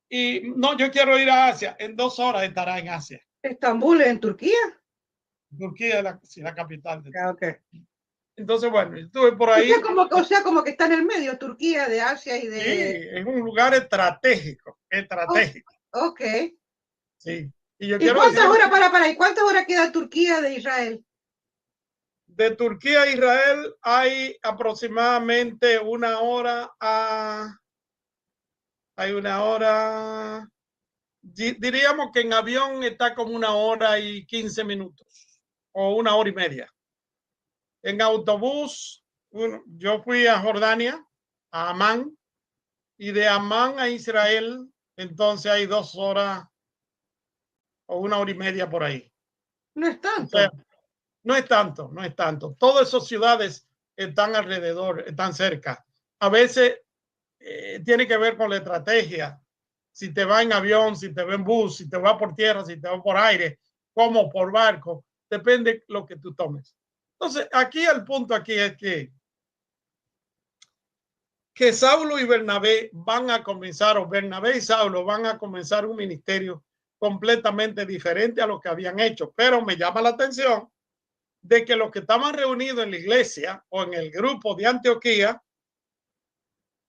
Y no, yo quiero ir a Asia. En 2 horas estará en Asia.
¿Estambul en Turquía?
Turquía es la capital de Turquía.
Okay.
Entonces, bueno, estuve por ahí.
O sea, como que está en el medio, Turquía, de Asia y de...
Sí, es un lugar estratégico. Estratégico.
Oh, ok.
Sí. Y yo
¿Y
quiero
cuántas
decir,
horas, ¿y cuántas horas queda Turquía de Israel?
de Turquía a Israel hay aproximadamente 1 hora hay 1 hora, diríamos que en avión está como 1 hora y 15 minutos o 1 hora y media. En autobús, yo fui a Jordania, a Amán, y de Amán a Israel, entonces hay 2 horas o 1 hora y media por ahí.
No es tanto.
O sea, no es tanto, no es tanto. Todas esas ciudades están alrededor, están cerca. A veces tiene que ver con la estrategia. Si te va en avión, si te va en bus, si te va por tierra, si te va por aire, como por barco, depende lo que tú tomes. Entonces, aquí el punto aquí es que Saulo y Bernabé van a comenzar, o Bernabé y Saulo van a comenzar un ministerio completamente diferente a lo que habían hecho. Pero me llama la atención de que los que estaban reunidos en la iglesia o en el grupo de Antioquía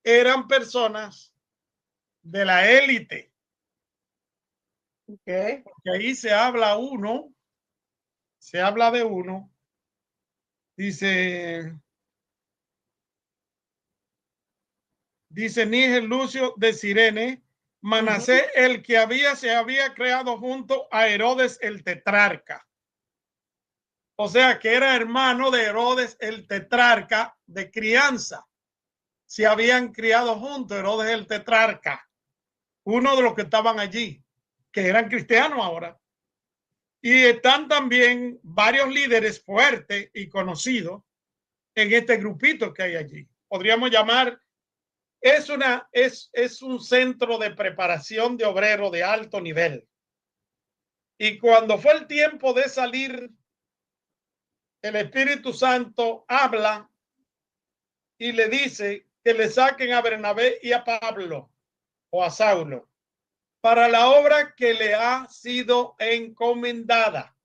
eran personas de la élite.
Okay.
Porque ahí se habla de uno, dice Níger Lucio de Cirene, Manasés, el que se había creado junto a Herodes el tetrarca. O sea que era hermano de Herodes el tetrarca de crianza. Se habían criado juntos, Herodes el tetrarca, uno de los que estaban allí, que eran cristianos ahora. Y están también varios líderes fuertes y conocidos en este grupito que hay allí. Podríamos llamar, es un centro de preparación de obreros de alto nivel. Y cuando fue el tiempo de salir, el Espíritu Santo habla y le dice que le saquen a Bernabé y a Pablo o a Saulo para la obra que le ha sido encomendada.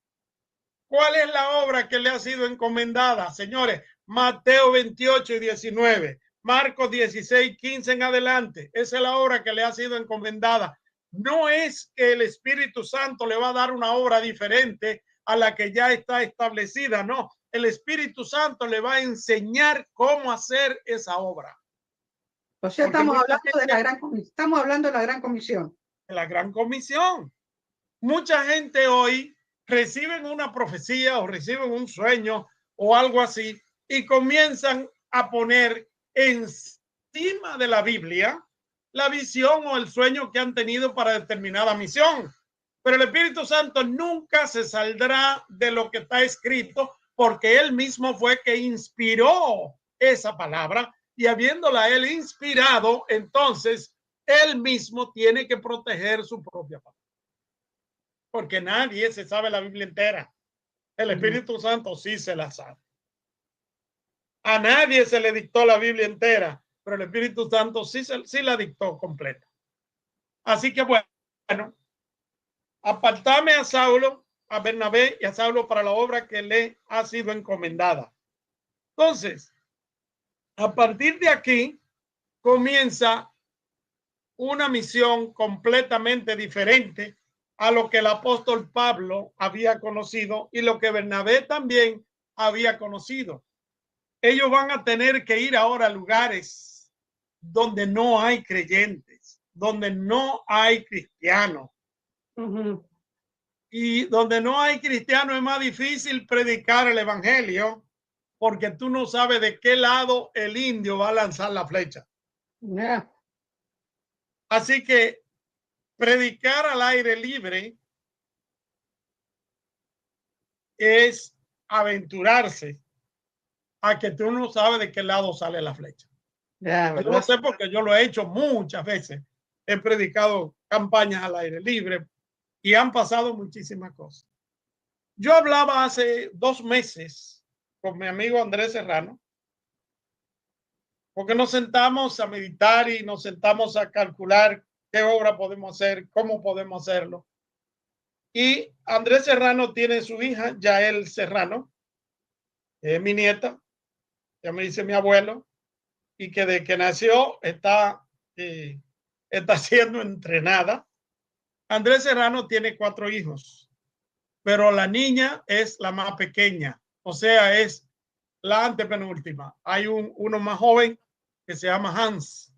¿Cuál es la obra que le ha sido encomendada, señores? Mateo 28 y 19, Marcos 16, 15 en adelante. Esa es la obra que le ha sido encomendada. No es que el Espíritu Santo le va a dar una obra diferente a la que ya está establecida, no. El Espíritu Santo le va a enseñar cómo hacer esa obra.
O sea, estamos hablando de la gran comisión.
La gran comisión. Mucha gente hoy reciben una profecía o reciben un sueño o algo así y comienzan a poner encima de la Biblia la visión o el sueño que han tenido para determinada misión. Pero el Espíritu Santo nunca se saldrá de lo que está escrito porque él mismo fue que inspiró esa palabra y habiéndola él inspirado, entonces él mismo tiene que proteger su propia palabra. Porque nadie se sabe la Biblia entera. El Espíritu Santo sí se la sabe. A nadie se le dictó la Biblia entera, pero el Espíritu Santo sí la dictó completa. Así que bueno, apartame a Saulo, a Bernabé y a Saulo para la obra que le ha sido encomendada. Entonces, a partir de aquí comienza una misión completamente diferente a lo que el apóstol Pablo había conocido y lo que Bernabé también había conocido. Ellos van a tener que ir ahora a lugares donde no hay creyentes, donde no hay cristianos. Y donde no hay cristianos es más difícil predicar el evangelio porque tú no sabes de qué lado el indio va a lanzar la flecha. Así que predicar al aire libre es aventurarse a que tú no sabes de qué lado sale la flecha. Yo lo sé porque yo lo he hecho muchas veces. He predicado campañas al aire libre y han pasado muchísimas cosas. Yo hablaba hace 2 meses con mi amigo Andrés Serrano, porque nos sentamos a meditar y nos sentamos a calcular qué obra podemos hacer, cómo podemos hacerlo. Y Andrés Serrano tiene su hija, Yael Serrano, mi nieta, ya me dice mi abuelo, y que de que nació está siendo entrenada. Andrés Serrano tiene 4 hijos, pero la niña es la más pequeña, o sea, es la antepenúltima. Hay uno más joven que se llama Hans.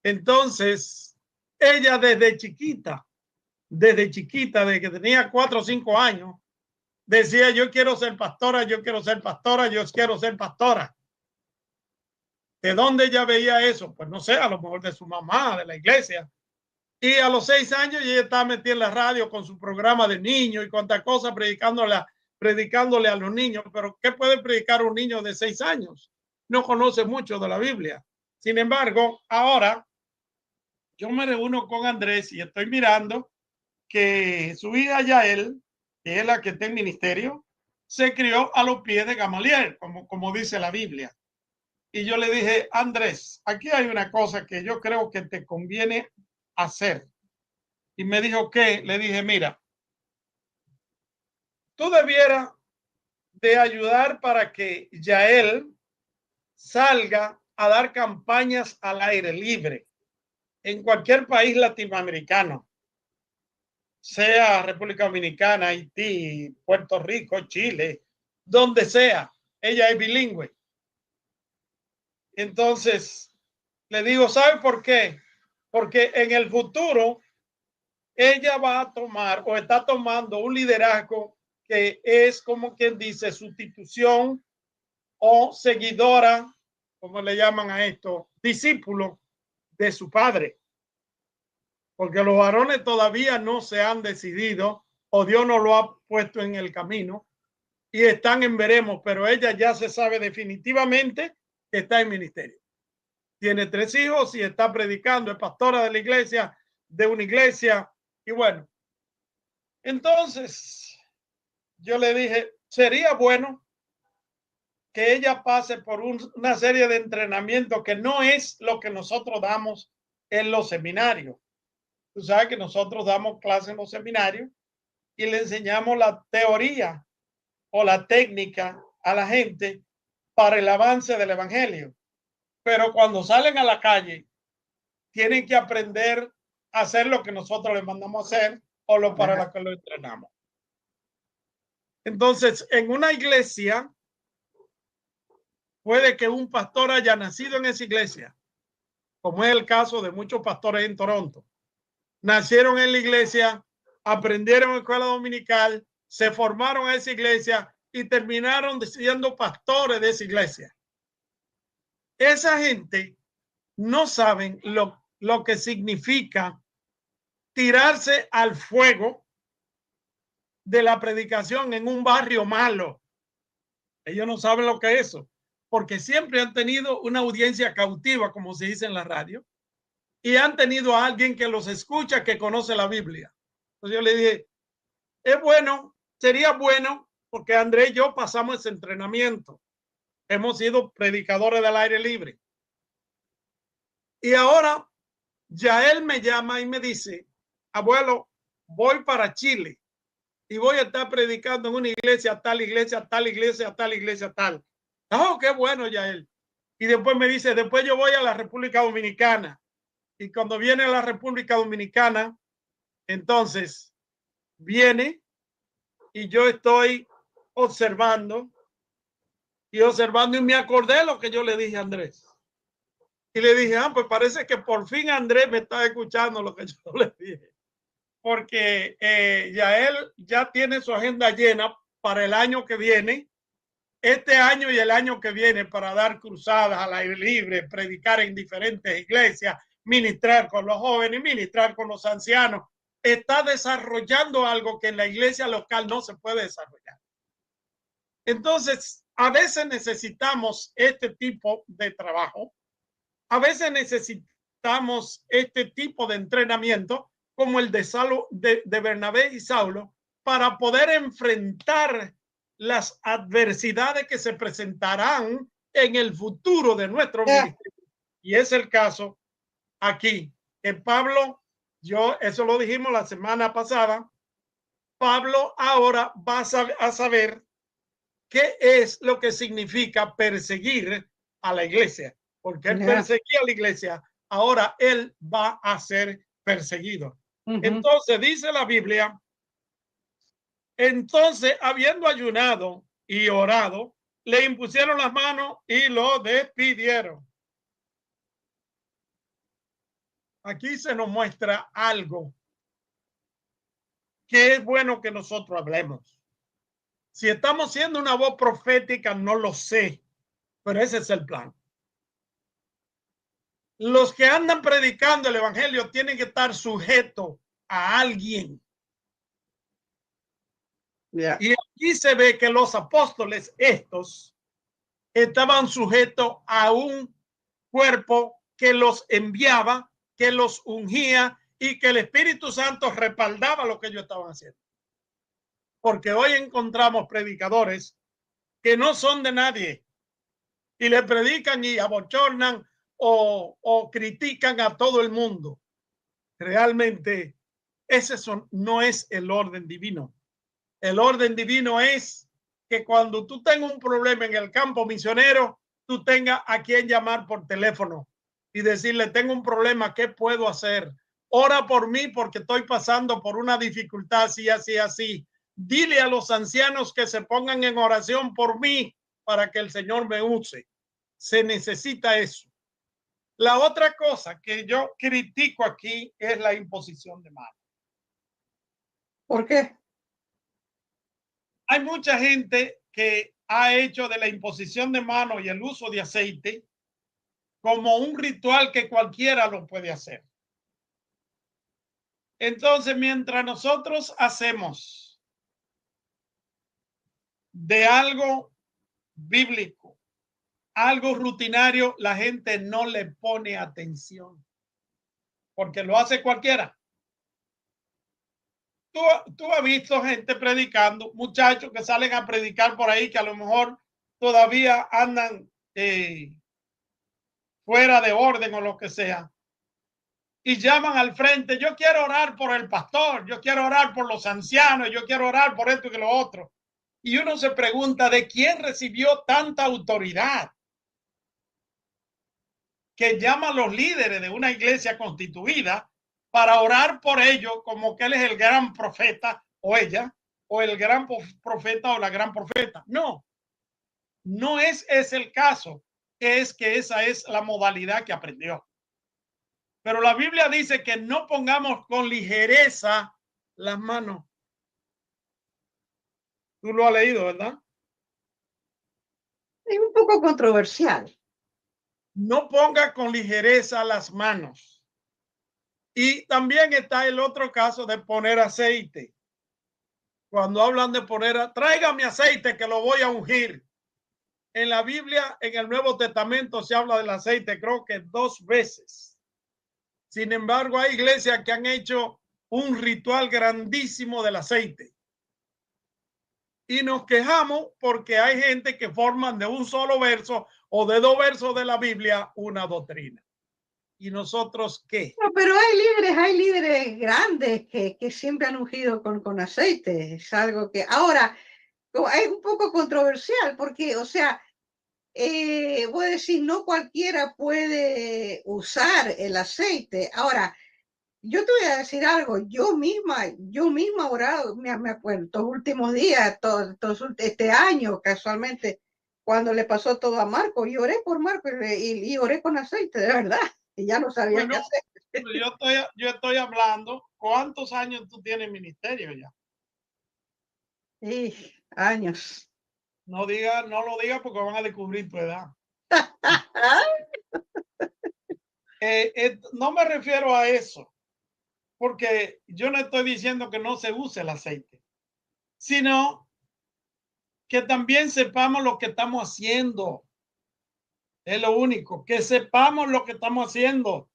Entonces, ella desde chiquita, desde que tenía 4 o 5 años, decía, yo quiero ser pastora, yo quiero ser pastora, yo quiero ser pastora. ¿De dónde ella veía eso? Pues no sé, a lo mejor de su mamá, de la iglesia. Y a los 6 años ella estaba metida en la radio con su programa de niños y cuantas cosas predicándole a los niños. Pero ¿qué puede predicar un niño de 6 años? No conoce mucho de la Biblia. Sin embargo, ahora yo me reúno con Andrés y estoy mirando que su hija Yael, que es la que está en ministerio, se crió a los pies de Gamaliel, como dice la Biblia. Y yo le dije, Andrés, aquí hay una cosa que yo creo que te conviene hacer. Y me dijo, ¿qué? Le dije, mira, tú debieras de ayudar para que Yael salga a dar campañas al aire libre en cualquier país latinoamericano, sea República Dominicana, Haití, Puerto Rico, Chile, donde sea. Ella es bilingüe. Entonces, le digo, ¿sabe por qué? Porque en el futuro ella va a tomar o está tomando un liderazgo que es como quien dice sustitución o seguidora, como le llaman a esto, discípulo de su padre. Porque los varones todavía no se han decidido o Dios no lo ha puesto en el camino y están en veremos, pero ella ya se sabe definitivamente que está en ministerio. Tiene 3 hijos y está predicando, es pastora de la iglesia, de una iglesia. Y bueno, entonces yo le dije, sería bueno que ella pase por una serie de entrenamientos que no es lo que nosotros damos en los seminarios. Tú sabes que nosotros damos clases en los seminarios y le enseñamos la teoría o la técnica a la gente para el avance del evangelio. Pero cuando salen a la calle, tienen que aprender a hacer lo que nosotros les mandamos a hacer o lo para lo que lo entrenamos. Entonces, en una iglesia, puede que un pastor haya nacido en esa iglesia, como es el caso de muchos pastores en Toronto. Nacieron en la iglesia, aprendieron en escuela dominical, se formaron en esa iglesia y terminaron siendo pastores de esa iglesia. Esa gente no saben lo que significa tirarse al fuego de la predicación en un barrio malo. Ellos no saben lo que es eso, porque siempre han tenido una audiencia cautiva, como se dice en la radio, y han tenido a alguien que los escucha, que conoce la Biblia. Entonces yo le dije, sería bueno porque Andrés y yo pasamos ese entrenamiento. Hemos sido predicadores del aire libre. Y ahora ya él me llama y me dice, abuelo, voy para Chile y voy a estar predicando en una iglesia, tal iglesia, tal iglesia, tal iglesia, tal. Oh, qué bueno, ya él. Y después me dice, después yo voy a la República Dominicana. Y cuando viene a la República Dominicana, entonces viene y yo estoy observando y me acordé lo que yo le dije a Andrés. Y le dije, pues parece que por fin Andrés me está escuchando lo que yo le dije. Porque ya él ya tiene su agenda llena para el año que viene, este año y el año que viene, para dar cruzadas al aire libre, predicar en diferentes iglesias, ministrar con los jóvenes, ministrar con los ancianos. Está desarrollando algo que en la iglesia local no se puede desarrollar. Entonces, a veces necesitamos este tipo de trabajo. A veces necesitamos este tipo de entrenamiento como el de Bernabé y Saulo para poder enfrentar las adversidades que se presentarán en el futuro de nuestro ministerio. Y es el caso aquí, que Pablo, eso lo dijimos la semana pasada, Pablo ahora va a saber qué es lo que significa perseguir a la iglesia, porque él perseguía a la iglesia, ahora él va a ser perseguido. Entonces dice la Biblia, entonces habiendo ayunado y orado, le impusieron las manos y lo despidieron. Aquí se nos muestra algo que es bueno que nosotros hablemos. Si estamos siendo una voz profética, no lo sé, pero ese es el plan. Los que andan predicando el evangelio tienen que estar sujetos a alguien. Yeah. Y aquí se ve que los apóstoles estos estaban sujetos a un cuerpo que los enviaba, que los ungía y que el Espíritu Santo respaldaba lo que ellos estaban haciendo. Porque hoy encontramos predicadores que no son de nadie y le predican y abochornan o critican a todo el mundo. Realmente ese no es el orden divino. El orden divino es que cuando tú tengas un problema en el campo misionero, tú tengas a quien llamar por teléfono y decirle, tengo un problema, ¿qué puedo hacer? Ora por mí porque estoy pasando por una dificultad así, así, así. Dile a los ancianos que se pongan en oración por mí para que el Señor me use. Se necesita eso. La otra cosa que yo critico aquí es la imposición de manos.
¿Por qué?
Hay mucha gente que ha hecho de la imposición de manos y el uso de aceite como un ritual que cualquiera lo puede hacer. Entonces, mientras nosotros hacemos de algo bíblico, algo rutinario, la gente no le pone atención porque lo hace cualquiera. Tú has visto gente predicando, muchachos que salen a predicar por ahí que a lo mejor todavía andan fuera de orden o lo que sea, y llaman al frente, yo quiero orar por el pastor, yo quiero orar por los ancianos, yo quiero orar por esto y lo otro. Y uno se pregunta, ¿de quién recibió tanta autoridad? Que llama a los líderes de una iglesia constituida para orar por ellos como que él es el gran profeta o ella, o el gran profeta o la gran profeta. No, no es el caso. Es que esa es la modalidad que aprendió. Pero la Biblia dice que no pongamos con ligereza las manos. Tú lo has leído, ¿verdad?
Es un poco controversial.
No ponga con ligereza las manos. Y también está el otro caso de poner aceite. Cuando hablan de poner, tráigame aceite que lo voy a ungir. En la Biblia, en el Nuevo Testamento, se habla del aceite, creo que 2 veces. Sin embargo, hay iglesias que han hecho un ritual grandísimo del aceite. y nos quejamos porque hay gente que forman de un solo verso o de dos versos de la Biblia una doctrina. ¿Y nosotros qué?
No, pero hay líderes grandes que siempre han ungido con aceite. Es algo que ahora es un poco controversial porque, o sea, voy a decir, no cualquiera puede usar el aceite. Ahora, yo te voy a decir algo, yo misma he orado, me acuerdo, estos últimos días, este año, casualmente, cuando le pasó todo a Marco, y oré por Marco y oré con aceite, de verdad, y ya no sabía qué
Bueno,
hacer.
yo estoy hablando, ¿cuántos años tú tienes en ministerio ya?
Y años.
No lo digas porque van a descubrir tu edad. No me refiero a eso, porque yo no estoy diciendo que no se use el aceite, sino que también sepamos lo que estamos haciendo. Es lo único, que sepamos lo que estamos haciendo.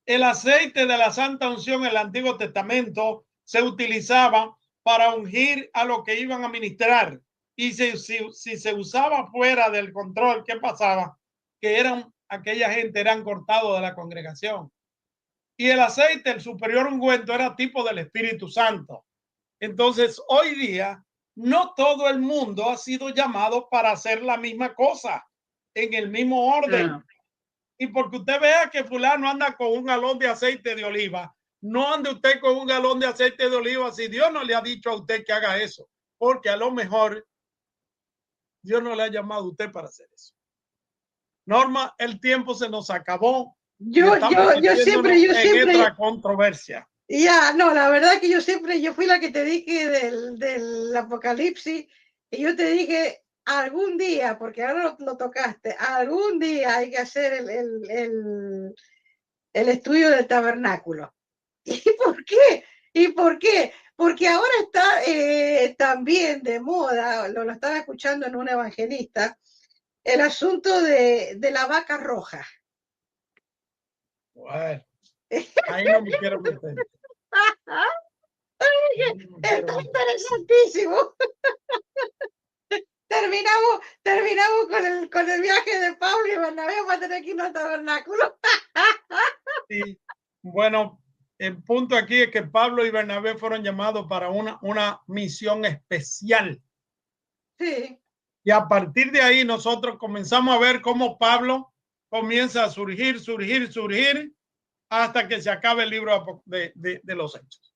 El aceite de la Santa Unción en el Antiguo Testamento se utilizaba para ungir a los que iban a ministrar. Y si se usaba fuera del control, ¿qué pasaba? Que aquella gente eran cortados de la congregación. Y el aceite, el superior ungüento, era tipo del Espíritu Santo. Entonces, hoy día, no todo el mundo ha sido llamado para hacer la misma cosa, en el mismo orden. No. Y porque usted vea que fulano anda con un galón de aceite de oliva, no ande usted con un galón de aceite de oliva si Dios no le ha dicho a usted que haga eso, porque a lo mejor Dios no le ha llamado a usted para hacer eso. Norma, el tiempo se nos acabó.
Yo siempre
en otra controversia.
Ya, no, la verdad que yo fui la que te dije del Apocalipsis, y yo te dije, algún día, porque ahora lo tocaste, algún día hay que hacer el estudio del tabernáculo. ¿Y por qué? ¿Y por qué? Porque ahora está también de moda, lo estaba escuchando en un evangelista, el asunto de la vaca roja.
Bueno, ahí no me quiero meter.
Está interesantísimo. Terminamos con el viaje de Pablo y Bernabé para tener que ir al tabernáculo.
Sí. Bueno, el punto aquí es que Pablo y Bernabé fueron llamados para una misión especial.
Sí.
Y a partir de ahí nosotros comenzamos a ver cómo Pablo comienza a surgir hasta que se acabe el libro de los Hechos.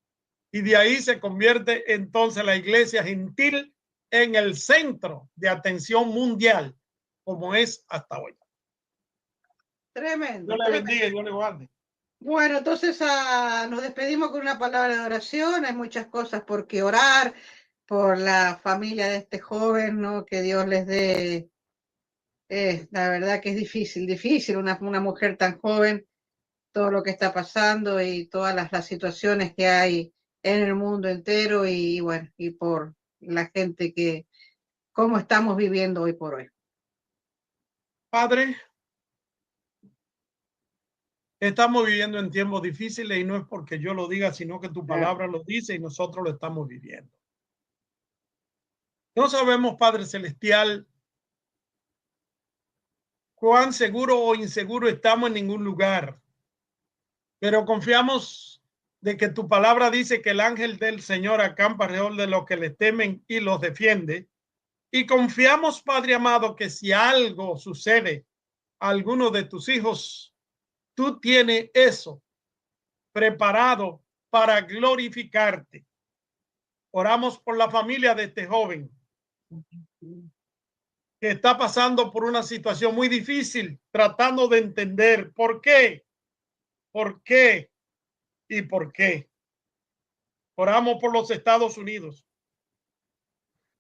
Y de ahí se convierte entonces la iglesia gentil en el centro de atención mundial, como es hasta hoy.
Tremendo.
Dios le bendiga y Dios le guarde.
Bueno, entonces nos despedimos con una palabra de oración. Hay muchas cosas por qué orar, por la familia de este joven, ¿no? Que Dios les dé. La verdad que es difícil, una mujer tan joven, todo lo que está pasando y todas las situaciones que hay en el mundo entero, y bueno, y por la gente que, cómo estamos viviendo hoy por hoy.
Padre, estamos viviendo en tiempos difíciles y no es porque yo lo diga, sino que tu palabra lo dice y nosotros lo estamos viviendo. No sabemos, Padre Celestial, cuán seguro o inseguro estamos en ningún lugar, pero confiamos de que tu palabra dice que el ángel del Señor acampa alrededor de los que le temen y los defiende. Y confiamos, Padre amado, que si algo sucede a alguno de tus hijos, tú tienes eso preparado para glorificarte. Oramos por la familia de este joven que está pasando por una situación muy difícil, tratando de entender por qué y por qué. Oramos por los Estados Unidos,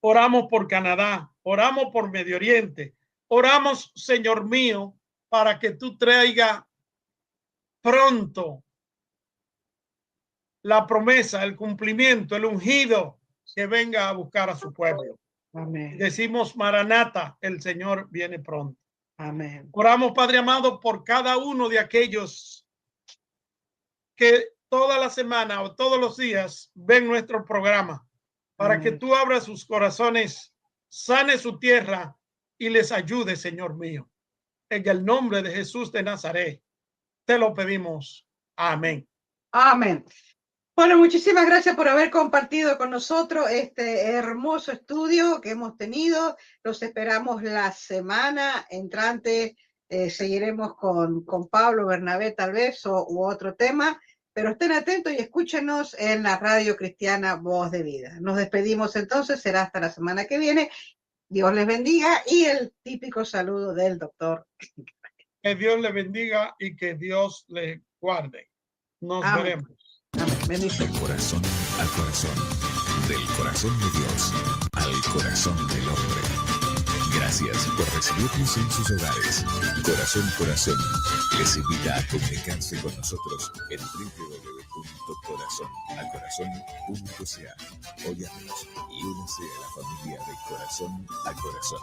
oramos por Canadá, oramos por Medio Oriente, oramos, Señor mío, para que tú traigas pronto la promesa, el cumplimiento, el ungido que venga a buscar a su pueblo. Amén. Decimos, Maranata, el Señor viene pronto. Amén. Oramos, Padre amado, por cada uno de aquellos que toda la semana o todos los días ven nuestro programa para que tú abras sus corazones, sane su tierra y les ayude, Señor mío. En el nombre de Jesús de Nazaret, te lo pedimos. Amén.
Amén. Bueno, muchísimas gracias por haber compartido con nosotros este hermoso estudio que hemos tenido. Los esperamos la semana entrante. Seguiremos con Pablo Bernabé tal vez u otro tema, pero estén atentos y escúchenos en la radio cristiana Voz de Vida. Nos despedimos entonces, será hasta la semana que viene. Dios les bendiga y el típico saludo del doctor.
Que Dios le bendiga y que Dios le guarde. Nos veremos.
Amén. Bendiciones.
De corazón al corazón, del corazón de Dios al corazón del hombre. Gracias por recibirnos en sus hogares. Corazón les invita a comunicarse con nosotros en www.corazonacorazon.ca. Óyanos y únase a la familia de Corazón a Corazón.